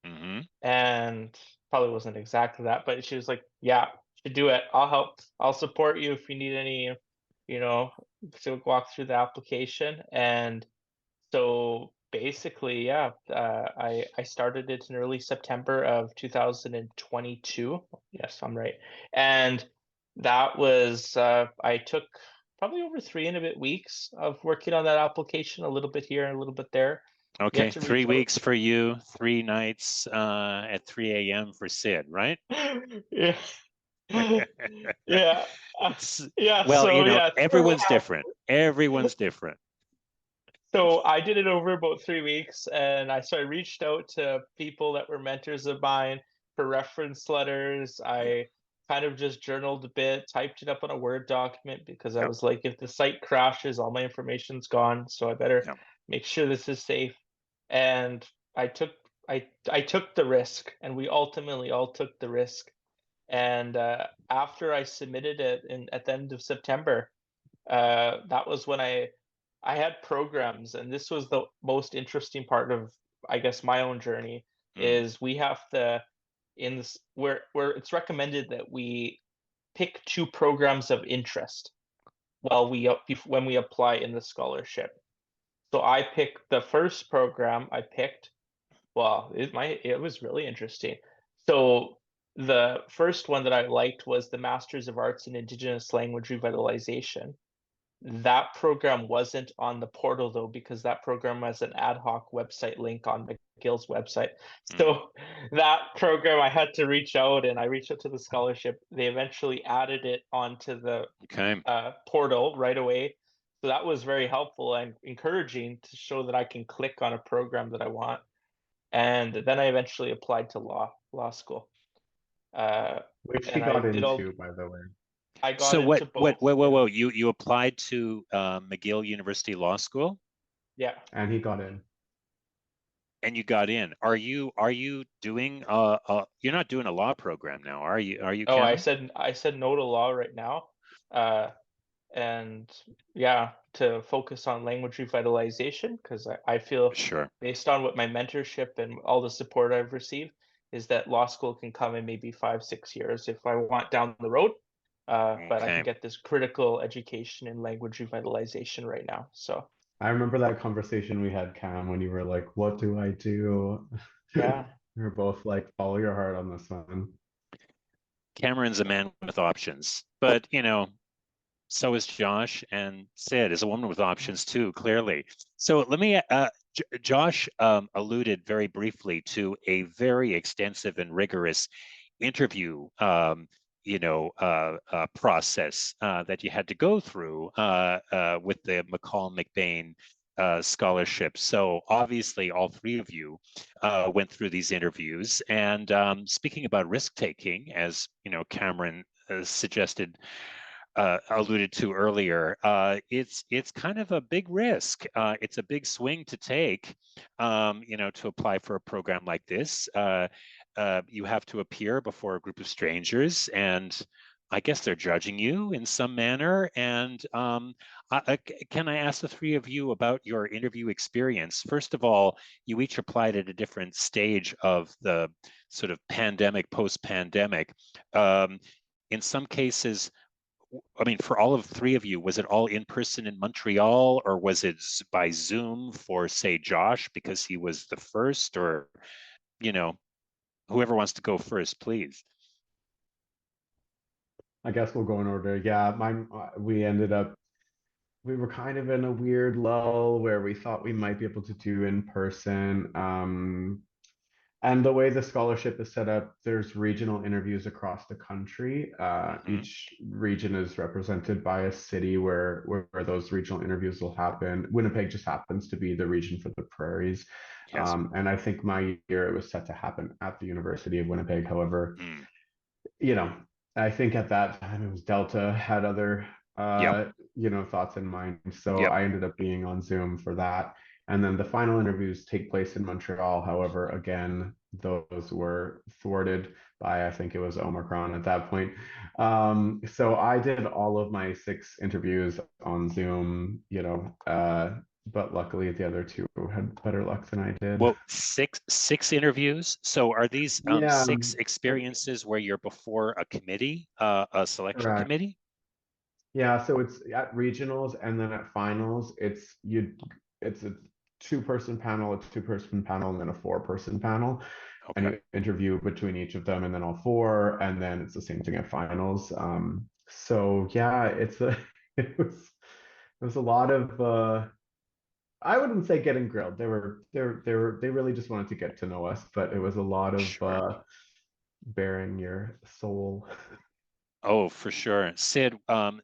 [SPEAKER 1] Mm-hmm.
[SPEAKER 3] And probably wasn't exactly that, but she was like, "Yeah, you should do it. I'll help. I'll support you if you need any, you know, to walk through the application." And so basically, yeah, I started it in early September of 2022. Yes, I'm right. And that was I took probably over 3 and a bit weeks of working on that application, a little bit here and a little bit there. You
[SPEAKER 1] Okay,
[SPEAKER 3] had to
[SPEAKER 1] 3 weeks for you, 3 nights at 3 a.m. for Sid, right?
[SPEAKER 3] Yeah. Yeah.
[SPEAKER 1] It's,
[SPEAKER 3] Yeah.
[SPEAKER 1] well,
[SPEAKER 3] So yeah,
[SPEAKER 1] everyone's different. Everyone's different.
[SPEAKER 3] So I did it over about 3 weeks, and I reached out to people that were mentors of mine for reference letters. I kind of just journaled a bit, typed it up on a Word document because I
[SPEAKER 1] Yep.
[SPEAKER 3] was like, if the site crashes, all my information's gone, so I better
[SPEAKER 1] Yep.
[SPEAKER 3] make sure this is safe. And I took I took the risk, and we ultimately all took the risk. And after I submitted it at the end of September, that was when I had programs, and this was the most interesting part of, I guess, my own journey.
[SPEAKER 1] Mm.
[SPEAKER 3] Is we have to, in this, where it's recommended that we pick 2 programs of interest while when we apply in the scholarship. So I picked the first program I picked. Well, it was really interesting. So the first one that I liked was the Masters of Arts in Indigenous Language Revitalization. That program wasn't on the portal though, because that program has an ad hoc website link on McGill's website.
[SPEAKER 1] Mm.
[SPEAKER 3] So that program, I had to reach out, and I reached out to the scholarship. They eventually added it onto the
[SPEAKER 1] Okay.
[SPEAKER 3] portal right away. So that was very helpful and encouraging to show that I can click on a program that I want. And then I eventually applied to law school.
[SPEAKER 2] Which he
[SPEAKER 3] And I
[SPEAKER 2] got
[SPEAKER 3] did all.
[SPEAKER 2] into, by the way.
[SPEAKER 3] I got
[SPEAKER 1] So
[SPEAKER 3] into both.
[SPEAKER 1] whoa, you applied to McGill University Law School
[SPEAKER 3] Yeah.
[SPEAKER 2] And he got in.
[SPEAKER 1] and you got in. Are you doing you're not doing a law program now, are you?
[SPEAKER 3] Oh, I
[SPEAKER 1] Cameron?
[SPEAKER 3] said no to law right now. And yeah, to focus on language revitalization, because I feel,
[SPEAKER 1] Sure.
[SPEAKER 3] based on what my mentorship and all the support I've received, is that law school can come in maybe 5-6 years if I want down the road. But I
[SPEAKER 1] Okay.
[SPEAKER 3] can get this critical education in language revitalization right now. So
[SPEAKER 2] I remember that conversation we had, Cam, when you were like, "What do I do?"
[SPEAKER 3] yeah.
[SPEAKER 2] We were both like, "Follow your heart on this one."
[SPEAKER 1] Cameron's a man with options, but so is Josh, and Sid is a woman with options too, clearly. So let me, Josh alluded very briefly to a very extensive and rigorous interview, process that you had to go through with the McCall MacBain scholarship. So obviously, all three of you went through these interviews. And speaking about risk taking, as Cameron suggested alluded to earlier, it's kind of a big risk. It's a big swing to take, to apply for a program like this. You have to appear before a group of strangers, and I guess they're judging you in some manner. And can I ask the three of you about your interview experience? First of all, you each applied at a different stage of the sort of pandemic, post-pandemic. In some cases, I mean, for all of three of you, was it all in person in Montreal, or was it by Zoom for, say, Josh, because he was the first, or, whoever wants to go first, please.
[SPEAKER 2] I guess we'll go in order. Yeah, we were kind of in a weird lull where we thought we might be able to do in person. And the way the scholarship is set up, there's regional interviews across the country. Each region is represented by a city where those regional interviews will happen. Winnipeg just happens to be the region for the prairies.
[SPEAKER 1] Yes.
[SPEAKER 2] And I think my year it was set to happen at the University of Winnipeg. However, I think at that time it was Delta had other thoughts in mind. So I ended up being on Zoom for that. And then the final interviews take place in Montreal. However, again, those were thwarted by, I think it was Omicron at that point. So I did all of my 6 interviews on Zoom, but luckily the other 2 had better luck than I did.
[SPEAKER 1] Well, six interviews. So are these 6 experiences where you're before a committee, a selection committee?
[SPEAKER 2] Yeah, so it's at regionals, and then at finals, it's a 2-person panel, a 2-person panel, and then a 4-person panel. Okay. And you interview between each of them, and then all 4, and then it's the same thing at finals. So yeah, it was a lot of I wouldn't say getting grilled. They really just wanted to get to know us, but it was a lot of bearing your soul.
[SPEAKER 1] Oh, for sure. Sid,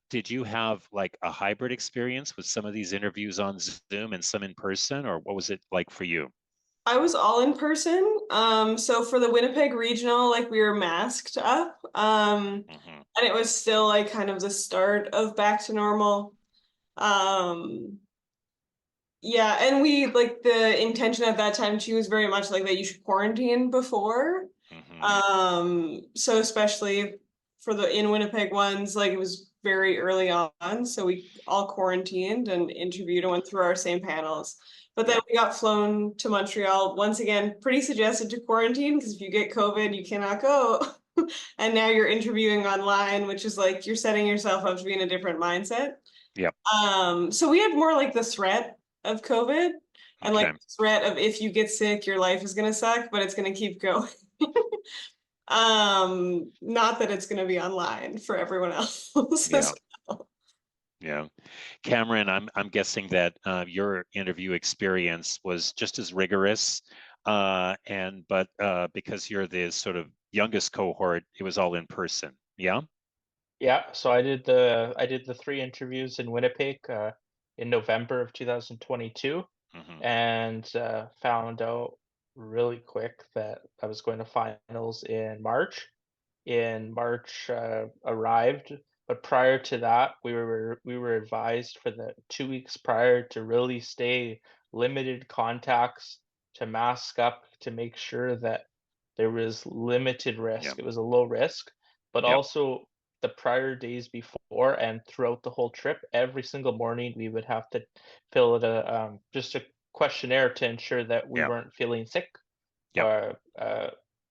[SPEAKER 1] did you have like a hybrid experience with some of these interviews on Zoom and some in person, or what was it like for you?
[SPEAKER 4] I was all in person. So for the Winnipeg regional, like we were masked up. And it was still like kind of the start of back to normal. Yeah, and we like the intention at that time too was very much like that you should quarantine before. So especially for the in Winnipeg ones, like it was very early on, so we all quarantined and interviewed and went through our same panels. But then we got flown to Montreal, once again, pretty suggested to quarantine, because if you get COVID, you cannot go. And now you're interviewing online, which is like you're setting yourself up to be in a different mindset.
[SPEAKER 1] Yep.
[SPEAKER 4] So we had more like the threat of COVID and like the threat of if you get sick, your life is gonna suck, but it's gonna keep going. Not that it's gonna be online for everyone else.
[SPEAKER 1] Yeah. Cameron, I'm guessing that your interview experience was just as rigorous, but because you're the sort of youngest cohort, it was all in person. Yeah.
[SPEAKER 3] Yeah. So I did the 3 interviews in Winnipeg in November of 2022, and found out really quick that I was going to finals in March. Arrived. But prior to that, we were advised for the 2 weeks prior to really stay limited contacts, to mask up, to make sure that there was limited risk. It was a low risk, but also the prior days before and throughout the whole trip, every single morning we would have to fill out just a questionnaire to ensure that we weren't feeling sick,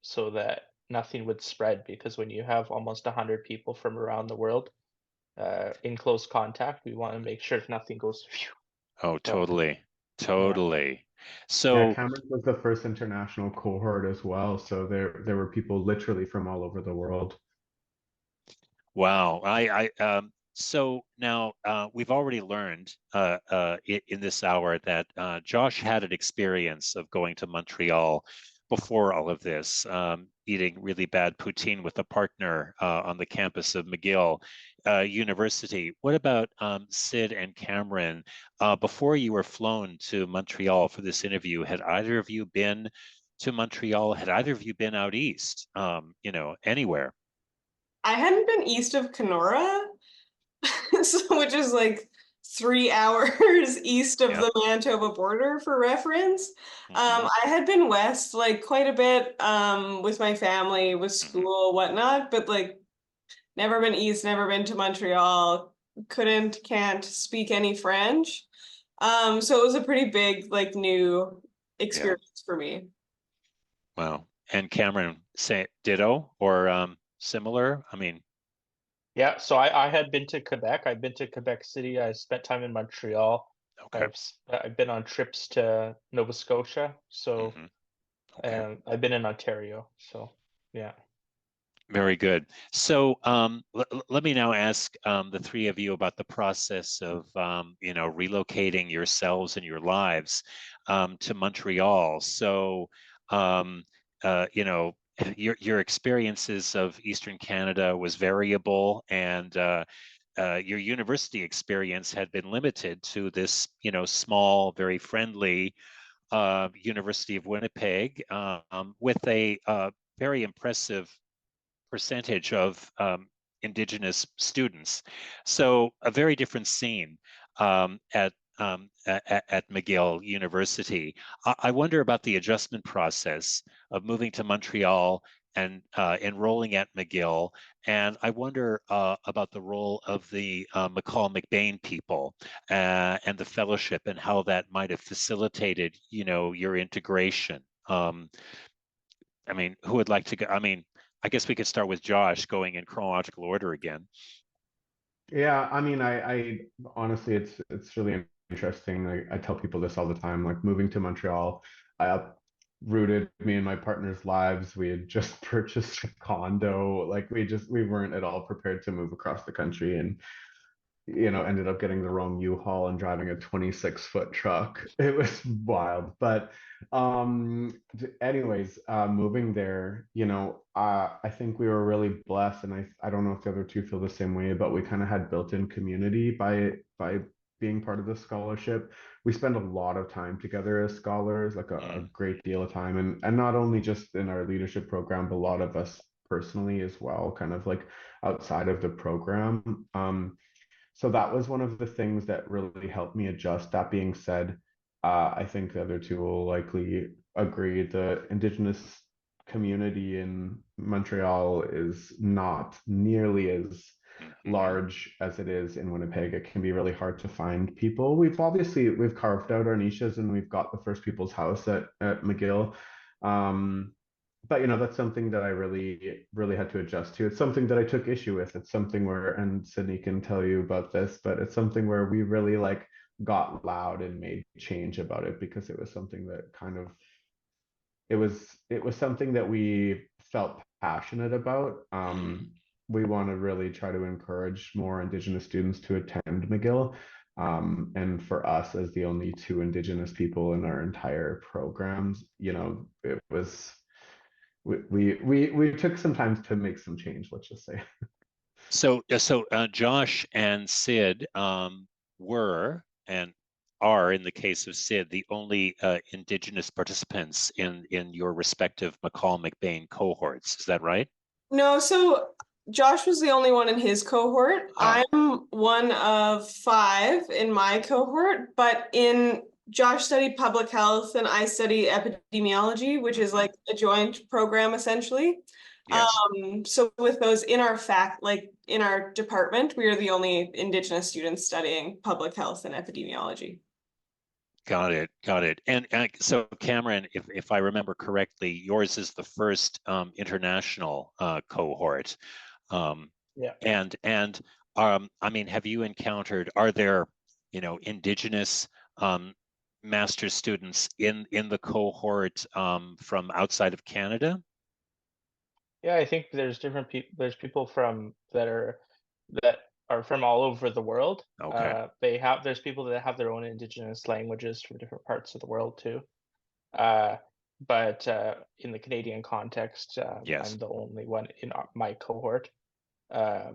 [SPEAKER 3] so that nothing would spread, because when you have almost 100 people from around the world in close contact, we want to make sure nothing goes.
[SPEAKER 1] Oh, totally. So
[SPEAKER 2] yeah, Cameron was the first international cohort as well, so there were people literally from all over the world.
[SPEAKER 1] Wow. So now we've already learned in this hour that Josh had an experience of going to Montreal before all of this, eating really bad poutine with a partner on the campus of McGill University. What about Sid and Cameron? Before you were flown to Montreal for this interview, had either of you been to Montreal? Had either of you been out east, anywhere?
[SPEAKER 4] I hadn't been east of Kenora. province, which is like 3 hours east of
[SPEAKER 1] Yep.
[SPEAKER 4] the Manitoba border for reference.
[SPEAKER 1] Mhm.
[SPEAKER 4] I had been west like quite a bit with my family, with
[SPEAKER 1] Mhm.
[SPEAKER 4] school, whatnot, but like never been east, never been to Montreal, can't speak any French. So it was a pretty big, like new
[SPEAKER 1] Yeah.
[SPEAKER 4] experience for me.
[SPEAKER 1] Wow. And Cameron, say ditto or similar? I mean,
[SPEAKER 3] Yeah, so I had been to Quebec. I've been to Quebec City. I spent time in Montreal.
[SPEAKER 1] okay.
[SPEAKER 3] I've been on trips to Nova Scotia. So
[SPEAKER 1] Mhm. Okay.
[SPEAKER 3] I've been in Ontario. So yeah.
[SPEAKER 1] Very good. So let me now ask the three of you about the process of relocating yourselves and your lives to Montreal. So um, your experiences of Eastern Canada was variable, and your university experience had been limited to this small, very friendly University of Winnipeg with a very impressive percentage of Indigenous students. So a very different scene at McGill University. I wonder about the adjustment process of moving to Montreal and enrolling at McGill. And I wonder about the role of the McCall MacBain people and the fellowship and how that might have facilitated, your integration. I mean, who would like to go? I mean, I guess we could start with Josh going in chronological order again.
[SPEAKER 2] Yeah, I mean, I honestly, it's really interesting. I tell people this all the time. Like moving to Montreal, I uprooted me and my partner's lives. We had just purchased a condo. Like we weren't at all prepared to move across the country, and ended up getting the wrong U-Haul and driving a 26-foot truck. It was wild. But anyways, moving there, I think we were really blessed, and I don't know if the other two feel the same way, but we kind of had built-in community by being part of the scholarship. We spend a lot of time together as scholars, like a great deal of time, and not only just in our leadership program, but a lot of us personally as well, kind of like outside of the program. So that was one of the things that really helped me adjust. That being said, I think the other two will likely agree. The Indigenous community in Montreal is not nearly as large as it is in Winnipeg. It can be really hard to find people. We've carved out our niches and we've got the First People's House at McGill. But that's something that I really had to adjust to. It's something that I took issue with. It's something where, and Sydney can tell you about this, but it's something where we really like got loud and made change about it, because it was something that kind of it was something that we felt passionate about. We want to really try to encourage more Indigenous students to attend McGill. And for us, as the only two Indigenous people in our entire programs, it was we took some time to make some change, let's just say.
[SPEAKER 1] So Josh and Sid were and are, in the case of Sid, the only Indigenous participants in your respective McCall MacBain cohorts. Is that right?
[SPEAKER 4] No, so Josh was the only one in his cohort. I'm one of 5 in my cohort, but Josh studied public health and I study epidemiology, which is like a joint program essentially.
[SPEAKER 1] Yes.
[SPEAKER 4] So with those in our department, we are the only Indigenous students studying public health and epidemiology.
[SPEAKER 1] Got it. And so, Cameron, if I remember correctly, yours is the first international cohort.
[SPEAKER 3] Yeah.
[SPEAKER 1] And I mean, have you encountered? Are there, Indigenous master's students in the cohort from outside of Canada?
[SPEAKER 3] Yeah, I think there's different people. There's people that are from all over the world.
[SPEAKER 1] Okay.
[SPEAKER 3] There's people that have their own indigenous languages from different parts of the world too. Uh, but in the Canadian context,
[SPEAKER 1] Yes.
[SPEAKER 3] I'm the only one in my cohort. Uh,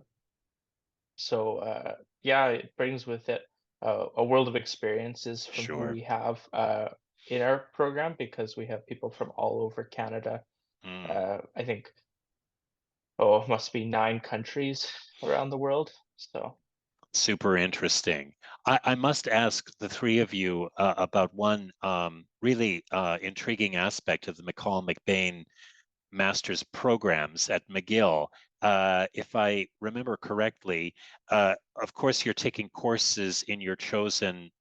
[SPEAKER 3] so yeah, it brings with it a world of experiences from who
[SPEAKER 1] Sure.
[SPEAKER 3] we have in our program, because we have people from all over Canada. I think it must be 9 countries around the world. So
[SPEAKER 1] Super interesting. I must ask the three of you about one really intriguing aspect of the McCall MacBain master's programs at McGill. If I remember correctly, of course, you're taking courses in your chosen,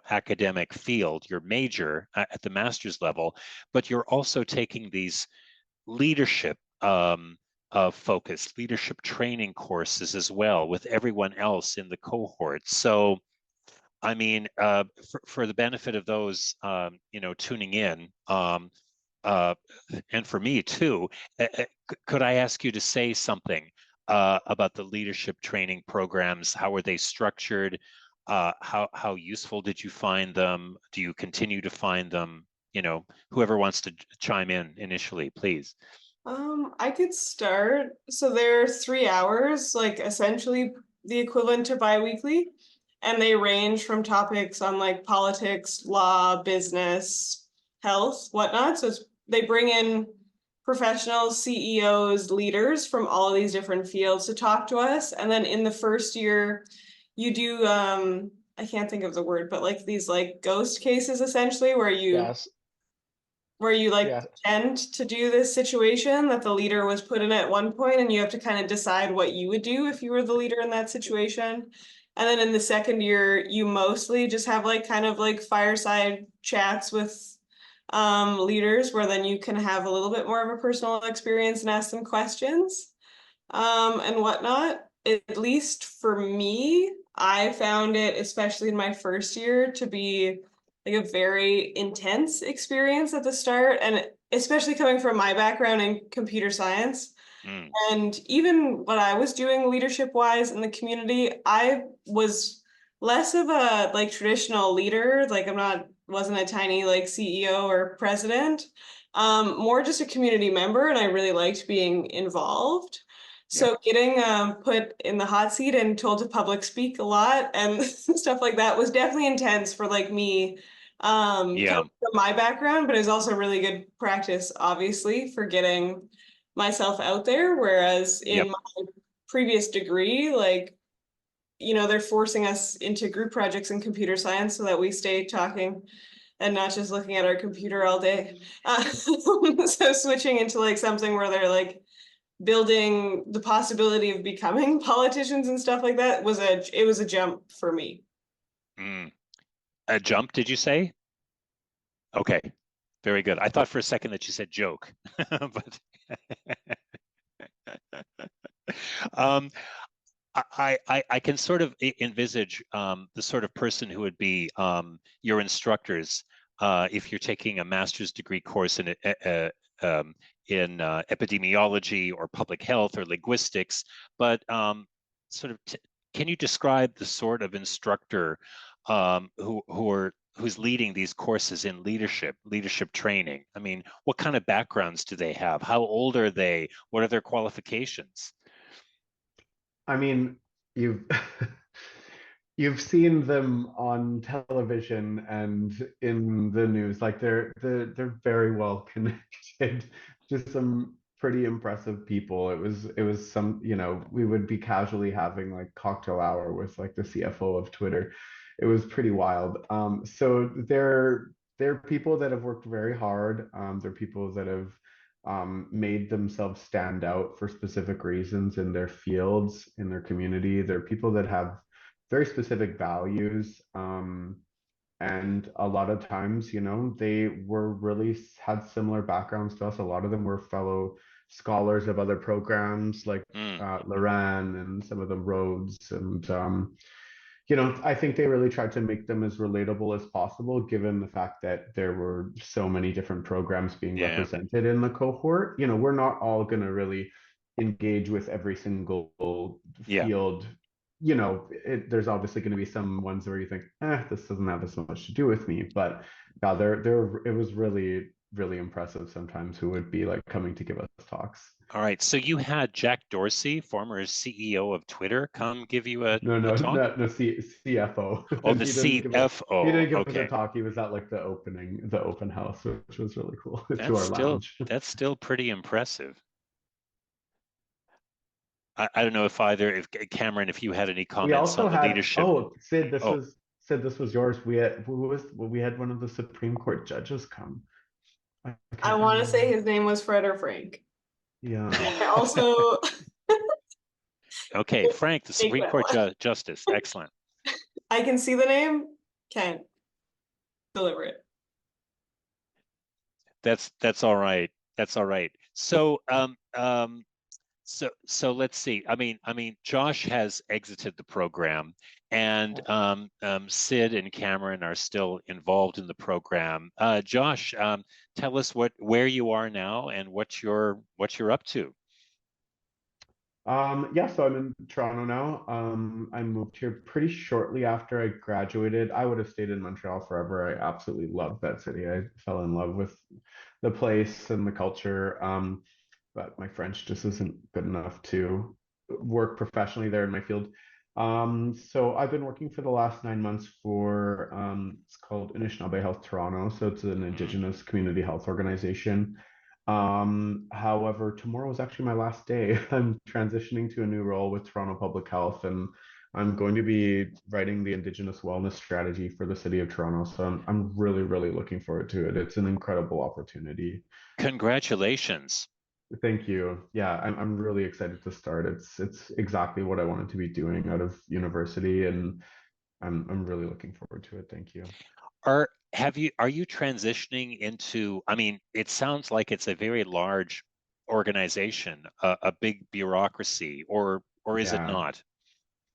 [SPEAKER 1] academic field, your major at the master's level, but you're also taking these leadership focused leadership training courses as well with everyone else in the cohort. So, I mean, for the benefit of those, tuning in, and for me too, could I ask you to say something about the leadership training programs? How are they structured? How useful did you find them? Do you continue to find them? Whoever wants to chime in initially, please.
[SPEAKER 4] I could start. So they're 3 hours, like essentially the equivalent to biweekly, and they range from topics on like politics, law, business, health, whatnot. So they bring in professionals, CEOs, leaders from all of these different fields to talk to us. And then in the first year, you do I can't think of the word, but like these like ghost cases essentially where you
[SPEAKER 3] Yes.
[SPEAKER 4] like
[SPEAKER 3] Yeah.
[SPEAKER 4] pretend to do this situation that the leader was put in at one point, and you have to kind of decide what you would do if you were the leader in that situation. And then in the second year, you mostly just have like kind of like fireside chats with leaders where then you can have a little bit more of a personal experience and ask them questions and whatnot. At least for me, I found it, especially in my first year, to be like a very intense experience at the start, and especially coming from my background in computer science.
[SPEAKER 1] Mm.
[SPEAKER 4] And even what I was doing leadership wise in the community, I was less of a like traditional leader. Like wasn't a tiny like CEO or president, more just a community member, and I really liked being involved. So getting put in the hot seat and told to public speak a lot and stuff like that was definitely intense for like me, coming from my background, but it was also really good practice, obviously, for getting myself out there. Whereas in my previous degree, like, they're forcing us into group projects in computer science so that we stay talking and not just looking at our computer all day. So switching into like something where they're like building the possibility of becoming politicians and stuff like that was a jump for me.
[SPEAKER 1] A jump, did you say? Okay, very good. I thought for a second that you said joke, but I can sort of envisage the sort of person who would be your instructors if you're taking a master's degree course in epidemiology or public health or linguistics, but sort of can you describe the sort of instructor who's leading these courses in leadership training? I mean, what kind of backgrounds do they have? How old are they? What are their qualifications?
[SPEAKER 2] I mean, you've you've seen them on television and in the news. Like they're very well connected to some pretty impressive people. It was some, we would be casually having like cocktail hour with like the CFO of Twitter. It was pretty wild. So they're people that have worked very hard. They're people that have made themselves stand out for specific reasons in their fields, in their community. They're people that have very specific values. And a lot of times, they were really had similar backgrounds to us. A lot of them were fellow scholars of other programs like Loran and some of the Rhodes. And I think they really tried to make them as relatable as possible, given the fact that there were so many different programs being represented in the cohort. We're not all going to really engage with every single field. There's obviously going to be some ones where you think, this doesn't have as much to do with me. But yeah, it was really, really impressive sometimes who would be like coming to give us talks.
[SPEAKER 1] All right, so you had Jack Dorsey, former CEO of Twitter, come give you a talk?
[SPEAKER 2] No, CFO.
[SPEAKER 1] Oh, the CFO.
[SPEAKER 2] He didn't give us a talk. He was at like the open house, which was really cool. To our lounge.
[SPEAKER 1] That's still pretty impressive. I don't know if Cameron, if you had any
[SPEAKER 2] We
[SPEAKER 1] comments
[SPEAKER 2] also
[SPEAKER 1] on the
[SPEAKER 2] had,
[SPEAKER 1] leadership.
[SPEAKER 2] oh, Sid,
[SPEAKER 1] Oh,
[SPEAKER 2] this was yours. We had one of the Supreme Court judges come. I
[SPEAKER 4] I
[SPEAKER 2] can't
[SPEAKER 4] want to say
[SPEAKER 2] remember.
[SPEAKER 4] his name was Fred or Frank.
[SPEAKER 2] Yeah.
[SPEAKER 4] I also
[SPEAKER 1] okay, Frank, the
[SPEAKER 4] take
[SPEAKER 1] Supreme
[SPEAKER 4] that
[SPEAKER 1] Court
[SPEAKER 4] one.
[SPEAKER 1] Justice. Excellent.
[SPEAKER 4] I can see the name, can't deliver it.
[SPEAKER 1] That's all right. That's all right. So so let's see. I mean, Josh has exited the program, and Sid and Cameron are still involved in the program. Josh, tell us where you are now and what you're up to.
[SPEAKER 2] Yeah, so I'm in Toronto now. I moved here pretty shortly after I graduated. I would have stayed in Montreal forever. I absolutely loved that city. I fell in love with the place and the culture. But my French just isn't good enough to work professionally there in my field. So I've been working for the last 9 months for it's called Anishinaabe Health Toronto. So it's an Indigenous community health organization. However, tomorrow is actually my last day. I'm transitioning to a new role with Toronto Public Health, and I'm going to be writing the Indigenous wellness strategy for the city of Toronto. So I'm really, really looking forward to it. It's an incredible opportunity.
[SPEAKER 1] Congratulations.
[SPEAKER 2] Thank you. Yeah, I'm really excited to start. It's exactly what I wanted to be doing out of university, and I'm really looking forward to it. Thank you.
[SPEAKER 1] Are you transitioning into, I mean, it sounds like it's a very large organization, a big bureaucracy, or is it
[SPEAKER 2] Yeah.
[SPEAKER 1] not?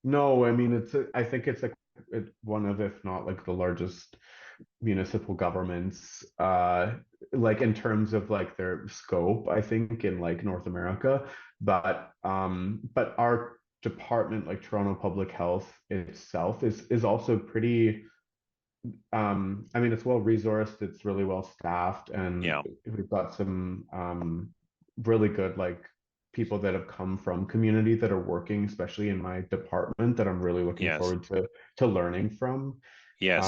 [SPEAKER 2] No, I mean I think it's like one of, if not like the largest municipal governments, like in terms of like their scope, I think in like North America. But our department, like Toronto Public Health itself, is also pretty I mean, it's well resourced, it's really well staffed, and
[SPEAKER 1] Yeah.
[SPEAKER 2] we've got some really good like people that have come from community that are working, especially in my department, that I'm really looking
[SPEAKER 1] Yes.
[SPEAKER 2] forward to learning from.
[SPEAKER 1] Yes.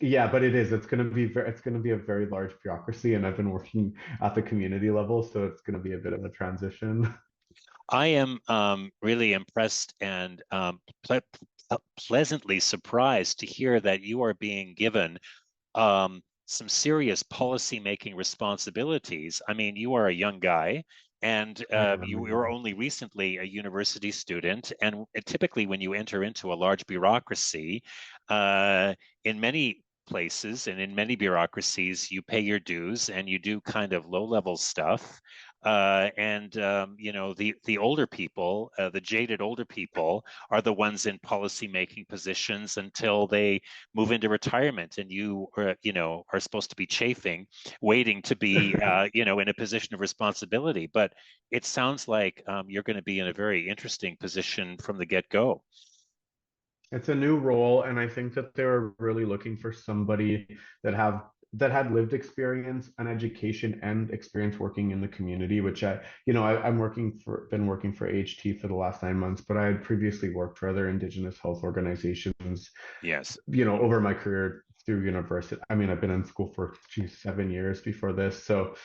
[SPEAKER 2] Yeah, but it's going to be it's going to be a very large bureaucracy, and I've been working at the community level, so it's going to be a bit of a transition.
[SPEAKER 1] I am really impressed and pleasantly surprised to hear that you are being given some serious policy-making responsibilities. I mean, you are a young guy, and you were only recently a university student. And typically, when you enter into a large bureaucracy, in many places and in many bureaucracies, you pay your dues and you do kind of low-level stuff. You know, the older people, the jaded older people, are the ones in policy-making positions until they move into retirement, and you know, are supposed to be chafing, waiting to be you know, in a position of responsibility. But it sounds like you're going to be in a very interesting position from the get-go.
[SPEAKER 2] It's a new role, and I think that they were really looking for somebody that had lived experience and education and experience working in the community, which I'm been working for HT for the last 9 months, but I had previously worked for other Indigenous health organizations,
[SPEAKER 1] Yes.
[SPEAKER 2] over my career through university. I mean, I've been in school for 7 years before this. So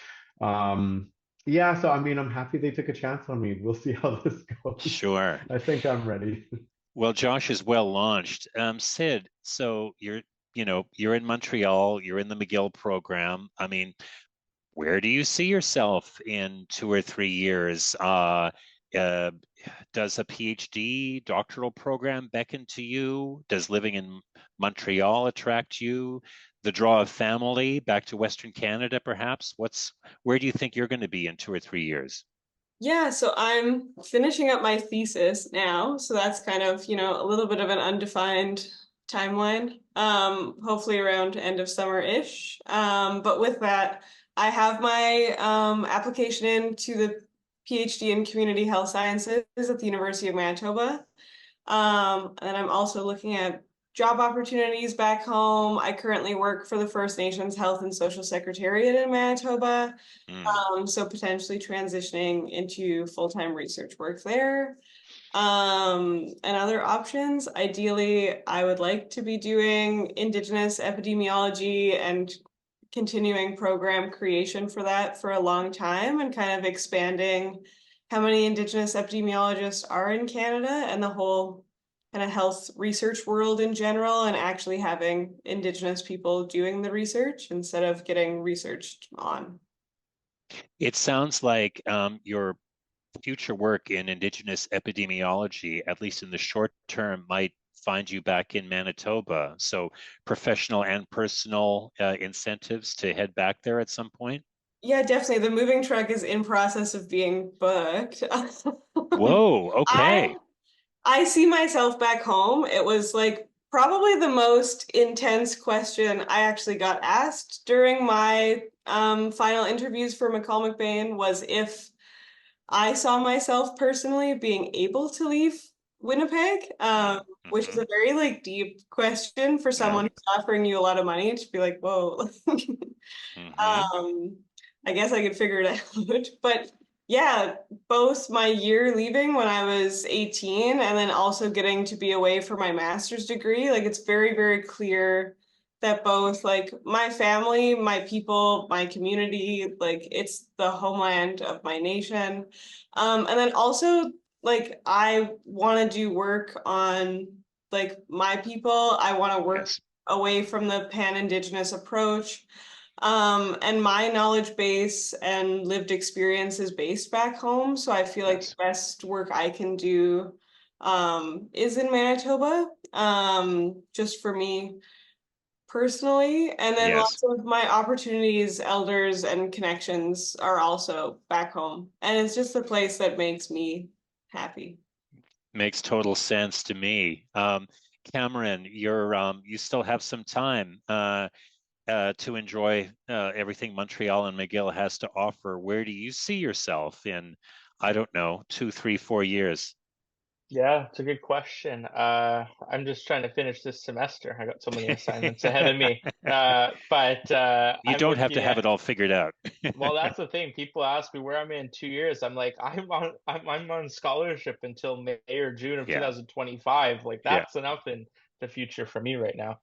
[SPEAKER 2] yeah, so I mean, I'm happy they took a chance on me. We'll see how this goes.
[SPEAKER 1] Sure.
[SPEAKER 2] I think I'm ready.
[SPEAKER 1] Well, Josh is well launched. Sid, so you know, you're in Montreal, you're in the McGill program. I mean, where do you see yourself in 2 or 3 years? Does a PhD doctoral program beckon to you? Does living in Montreal attract you? The draw of family back to Western Canada, perhaps? Where do you think you're going to be in 2 or 3 years?
[SPEAKER 4] Yeah, so I'm finishing up my thesis now, so that's kind of, you know, a little bit of an undefined timeline. Hopefully around end of summer-ish. But with that, I have my application in to the PhD in Community Health Sciences at the University of Manitoba. And I'm also looking at job opportunities back home. I currently work for the First Nations Health and Social Secretariat in Manitoba. So potentially transitioning into full-time research work there. And other options, ideally, I would like to be doing Indigenous epidemiology and continuing program creation for that for a long time, and kind of expanding how many Indigenous epidemiologists are in Canada and the whole kind of health research world in general, and actually having Indigenous people doing the research instead of getting researched on.
[SPEAKER 1] It sounds like your future work in Indigenous epidemiology, at least in the short term, might find you back in Manitoba. So professional and personal incentives to head back there at some point?
[SPEAKER 4] Yeah, definitely. The moving truck is in process of being booked.
[SPEAKER 1] Whoa, okay.
[SPEAKER 4] I see myself back home. It was like probably the most intense question I actually got asked during my final interviews for McCall MacBain was if I saw myself personally being able to leave Winnipeg, which is a very like deep question for someone who's offering you a lot of money to be like, whoa. I guess I could figure it out. But yeah, both my year leaving when I was 18 and then also getting to be away for my master's degree, like it's very, very clear that both like my family, my people, my community, like it's the homeland of my nation. And then also like I want to do work on like my people. I want to work away from the pan-Indigenous approach. And my knowledge base and lived experience is based back home. So I feel like the best work I can do is in Manitoba, just for me personally. And then lots of my opportunities, elders, and connections are also back home. And it's just a place that makes me happy.
[SPEAKER 1] Makes total sense to me. Cameron, you still have some time to enjoy everything Montreal and McGill has to offer. Where do you see yourself in, I don't know, 2, 3, 4 years?
[SPEAKER 3] Yeah, it's a good question. I'm just trying to finish this semester. I got so many assignments ahead of me. But
[SPEAKER 1] you
[SPEAKER 3] I'm
[SPEAKER 1] don't have to
[SPEAKER 3] looking
[SPEAKER 1] have
[SPEAKER 3] at,
[SPEAKER 1] it all figured out.
[SPEAKER 3] well, that's the thing. People ask me where I'm in 2 years. I'm like, I'm on scholarship until May or June of 2025. Like that's enough in the future for me right now.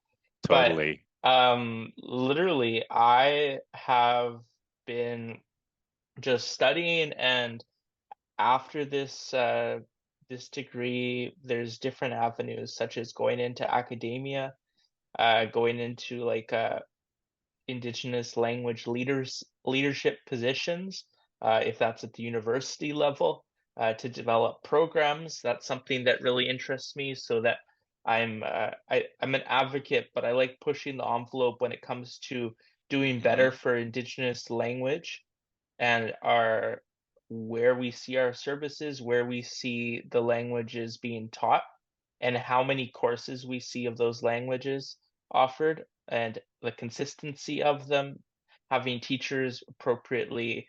[SPEAKER 1] Totally.
[SPEAKER 3] But literally, I have been just studying, and after this degree, there's different avenues, such as going into academia, going into like Indigenous language leadership positions, if that's at the university level, to develop programs. That's something that really interests me, so that I'm an advocate, but I like pushing the envelope when it comes to doing better for Indigenous language and where we see our services, where we see the languages being taught, and how many courses we see of those languages offered, and the consistency of them, having teachers appropriately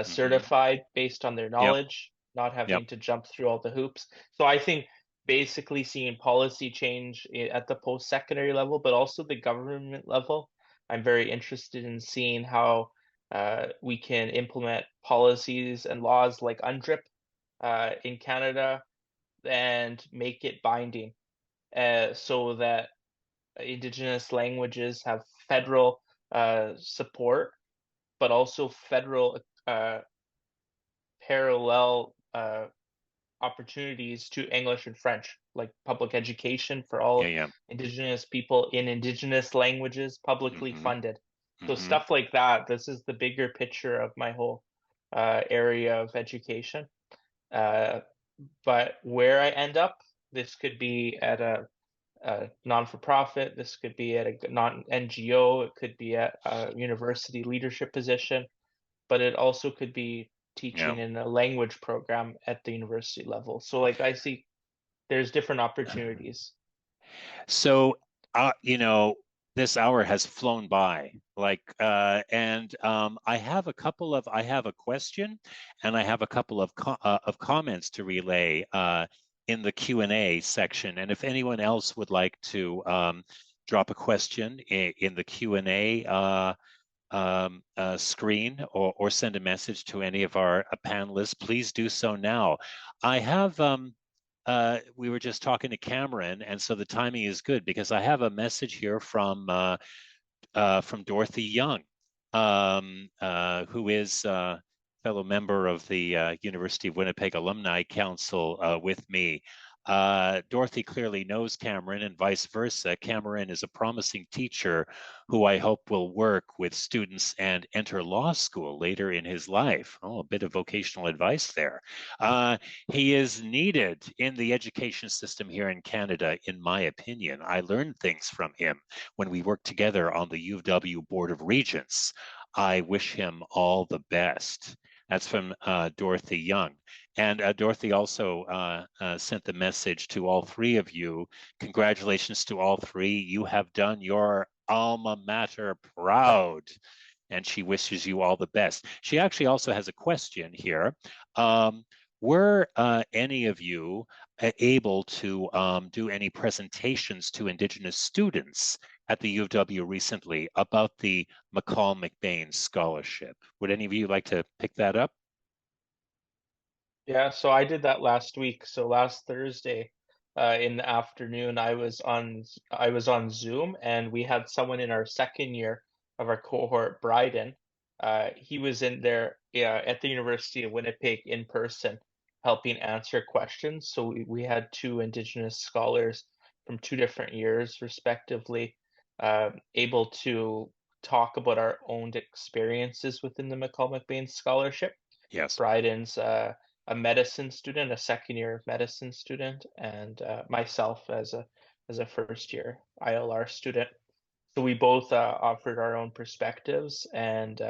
[SPEAKER 3] certified based on their knowledge, not having to jump through all the hoops. So I think basically seeing policy change at the post-secondary level, but also the government level. I'm very interested in seeing how we can implement policies and laws like UNDRIP in Canada and make it binding, so that Indigenous languages have federal support, but also federal parallel opportunities to English and French, like public education for all Indigenous people in Indigenous languages, publicly funded. So stuff like that. This is the bigger picture of my whole area of education. But where I end up, this could be at a non-for-profit, this could be at a non-NGO, it could be at a university leadership position, but it also could be teaching in a language program at the university level. So like I see there's different opportunities.
[SPEAKER 1] So, this hour has flown by, and I have a question, and I have a couple of comments to relay in the Q&A section. And if anyone else would like to drop a question in the Q&A screen, or send a message to any of our panelists, please do so now. I have we were just talking to Cameron, and so the timing is good because I have a message here from Dorothy Young, who is fellow member of the University of Winnipeg Alumni Council with me. Dorothy clearly knows Cameron and vice versa. Cameron is a promising teacher who I hope will work with students and enter law school later in his life. Oh, a bit of vocational advice there. He is needed in the education system here in Canada, in my opinion. I learned things from him when we worked together on the UW Board of Regents. I wish him all the best. That's from Dorothy Young. And Dorothy also sent the message to all three of you. Congratulations to all three. You have done your alma mater proud. And she wishes you all the best. She actually also has a question here. Were any of you able to do any presentations to Indigenous students at the U of W recently about the McCall MacBain Scholarship? Would any of you like to pick that up?
[SPEAKER 3] Yeah, so I did that last week. So last Thursday, in the afternoon, I was on Zoom, and we had someone in our second year of our cohort, Bryden. He was in there at the University of Winnipeg in person, helping answer questions. So we had two Indigenous scholars from two different years, respectively, able to talk about our own experiences within the McCall MacBain Scholarship.
[SPEAKER 1] Yes.
[SPEAKER 3] Bryden's a medicine student, a second year medicine student, and myself as a first year ILR student. So we both offered our own perspectives, and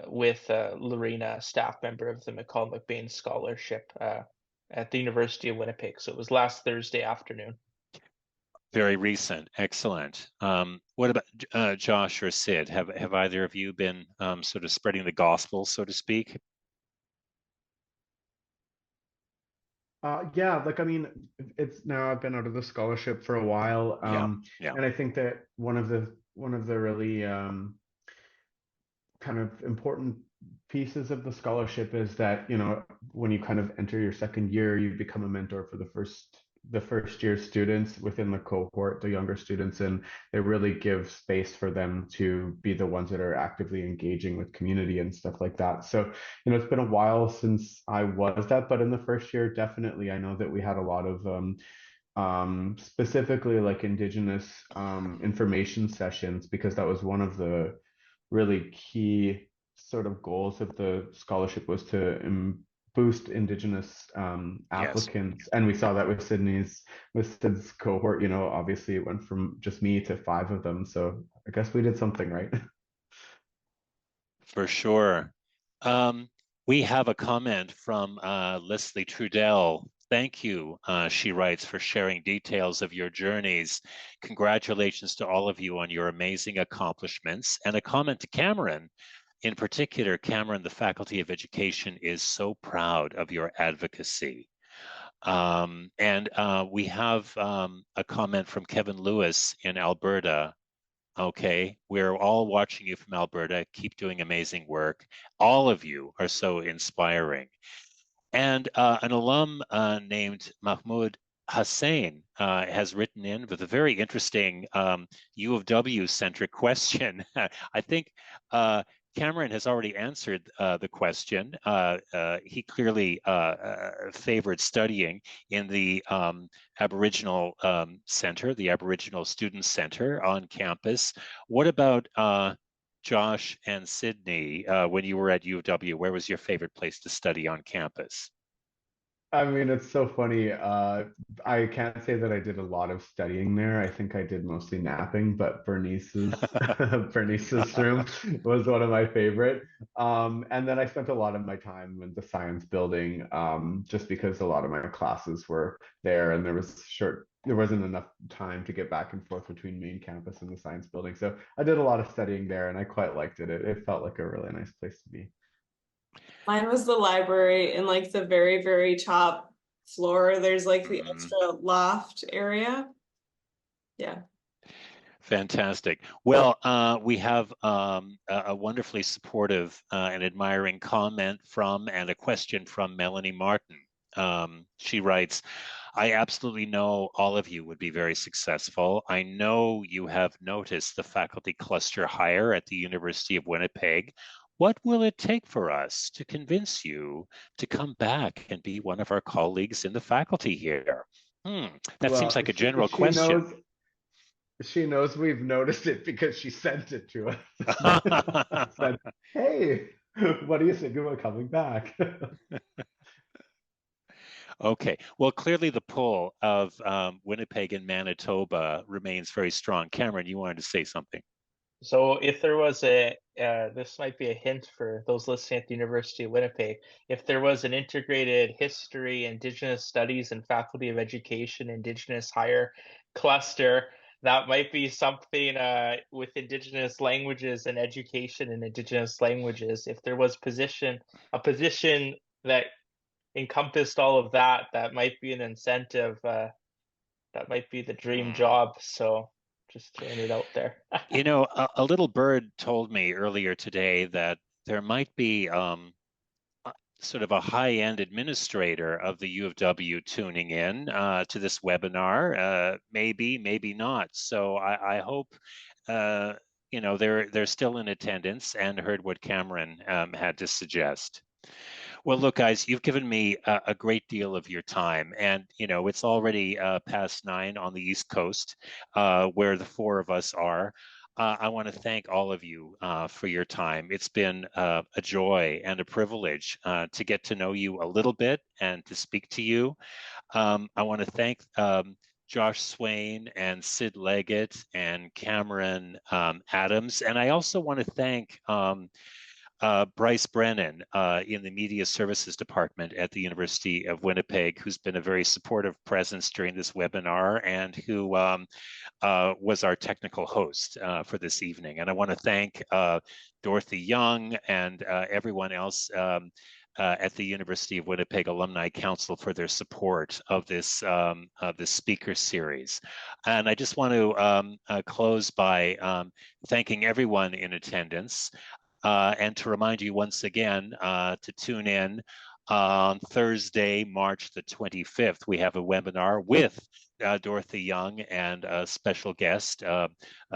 [SPEAKER 3] with Lorena, a staff member of the McCall MacBain Scholarship at the University of Winnipeg. So it was last Thursday afternoon.
[SPEAKER 1] Very recent, excellent. What about Josh or Sid? Have either of you been sort of spreading the gospel, so to speak?
[SPEAKER 2] Yeah, like I mean, it's now I've been out of the scholarship for a while,
[SPEAKER 1] Yeah.
[SPEAKER 2] and I think that one of the really kind of important pieces of the scholarship is that, you know, when you kind of enter your second year, you become a mentor for the first year students within the cohort, the younger students, and they really give space for them to be the ones that are actively engaging with community and stuff like that. So, you know, it's been a while since I was that, but in the first year, definitely, I know that we had a lot of specifically like Indigenous information sessions, because that was one of the really key sort of goals of the scholarship, was to boost Indigenous applicants. And we saw that with Sid's cohort. You know, obviously it went from just me to 5 of them. So I guess we did something right.
[SPEAKER 1] For sure. We have a comment from Leslie Trudell. Thank you, she writes, for sharing details of your journeys. Congratulations to all of you on your amazing accomplishments. And a comment to Cameron. In particular, Cameron, the Faculty of Education is so proud of your advocacy. And we have a comment from Kevin Lewis in Alberta. Okay, we're all watching you from Alberta. Keep doing amazing work. All of you are so inspiring. And an alum named Mahmoud Hussain has written in with a very interesting U of W centric question. I think Cameron has already answered the question. He clearly favored studying in the Aboriginal Center, the Aboriginal Student Center on campus. What about Josh and Sydney, when you were at U of W, where was your favorite place to study on campus?
[SPEAKER 2] I mean, it's so funny. I can't say that I did a lot of studying there. I think I did mostly napping, but Bernice's Bernice's room was one of my favorite. And then I spent a lot of my time in the science building, just because a lot of my classes were there, and there wasn't enough time to get back and forth between main campus and the science building. So I did a lot of studying there, and I quite liked it. It felt like a really nice place to be.
[SPEAKER 4] Mine was the library in like the very, very top floor. There's like the extra loft area. Yeah.
[SPEAKER 1] Fantastic. Well, we have a wonderfully supportive and admiring comment from and a question from Melanie Martin. She writes, I absolutely know all of you would be very successful. I know you have noticed the faculty cluster hire at the University of Winnipeg. What will it take for us to convince you to come back and be one of our colleagues in the faculty here? That seems
[SPEAKER 2] Well,
[SPEAKER 1] like a general question.
[SPEAKER 2] she knows we've noticed it because she sent it to us. Said, hey, what do you think about coming back?
[SPEAKER 1] Okay, well, clearly the pull of Winnipeg and Manitoba remains very strong. Cameron, you wanted to say something.
[SPEAKER 3] So if there was this might be a hint for those listening at the University of Winnipeg, if there was an integrated history, Indigenous studies, and Faculty of Education, Indigenous higher cluster, that might be something with Indigenous languages and education in Indigenous languages. If there was a position that encompassed all of that, that might be an incentive. That might be the dream job. So just throwing it out there.
[SPEAKER 1] You know, a little bird told me earlier today that there might be sort of a high-end administrator of the U of W tuning in to this webinar. Maybe, maybe not. So I hope you know they're still in attendance and heard what Cameron had to suggest. Well, look, guys, you've given me a great deal of your time, and you know it's already past 9 on the East Coast, where the 4 of us are. I want to thank all of you for your time. It's been a joy and a privilege to get to know you a little bit and to speak to you. I want to thank Josh Swain and Sid Leggett and Cameron Adams, and I also want to thank Bryce Brennan in the Media Services Department at the University of Winnipeg, who's been a very supportive presence during this webinar and who was our technical host for this evening. And I want to thank Dorothy Young and everyone else at the University of Winnipeg Alumni Council for their support of this speaker series. And I just want to close by thanking everyone in attendance. And to remind you once again to tune in on Thursday, March the 25th. We have a webinar with Dorothy Young and a special guest, a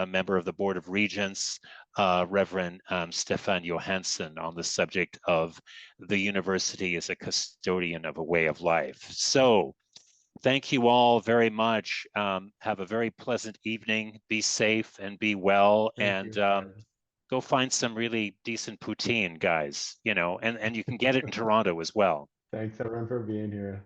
[SPEAKER 1] member of the Board of Regents, Reverend Stefan Johansson, on the subject of the university as a custodian of a way of life. So thank you all very much. Have a very pleasant evening. Be safe and be well.
[SPEAKER 2] Thank
[SPEAKER 1] and
[SPEAKER 2] you.
[SPEAKER 1] Go find some really decent poutine, guys, you know, and you can get it in Toronto as well.
[SPEAKER 2] Thanks everyone for being here.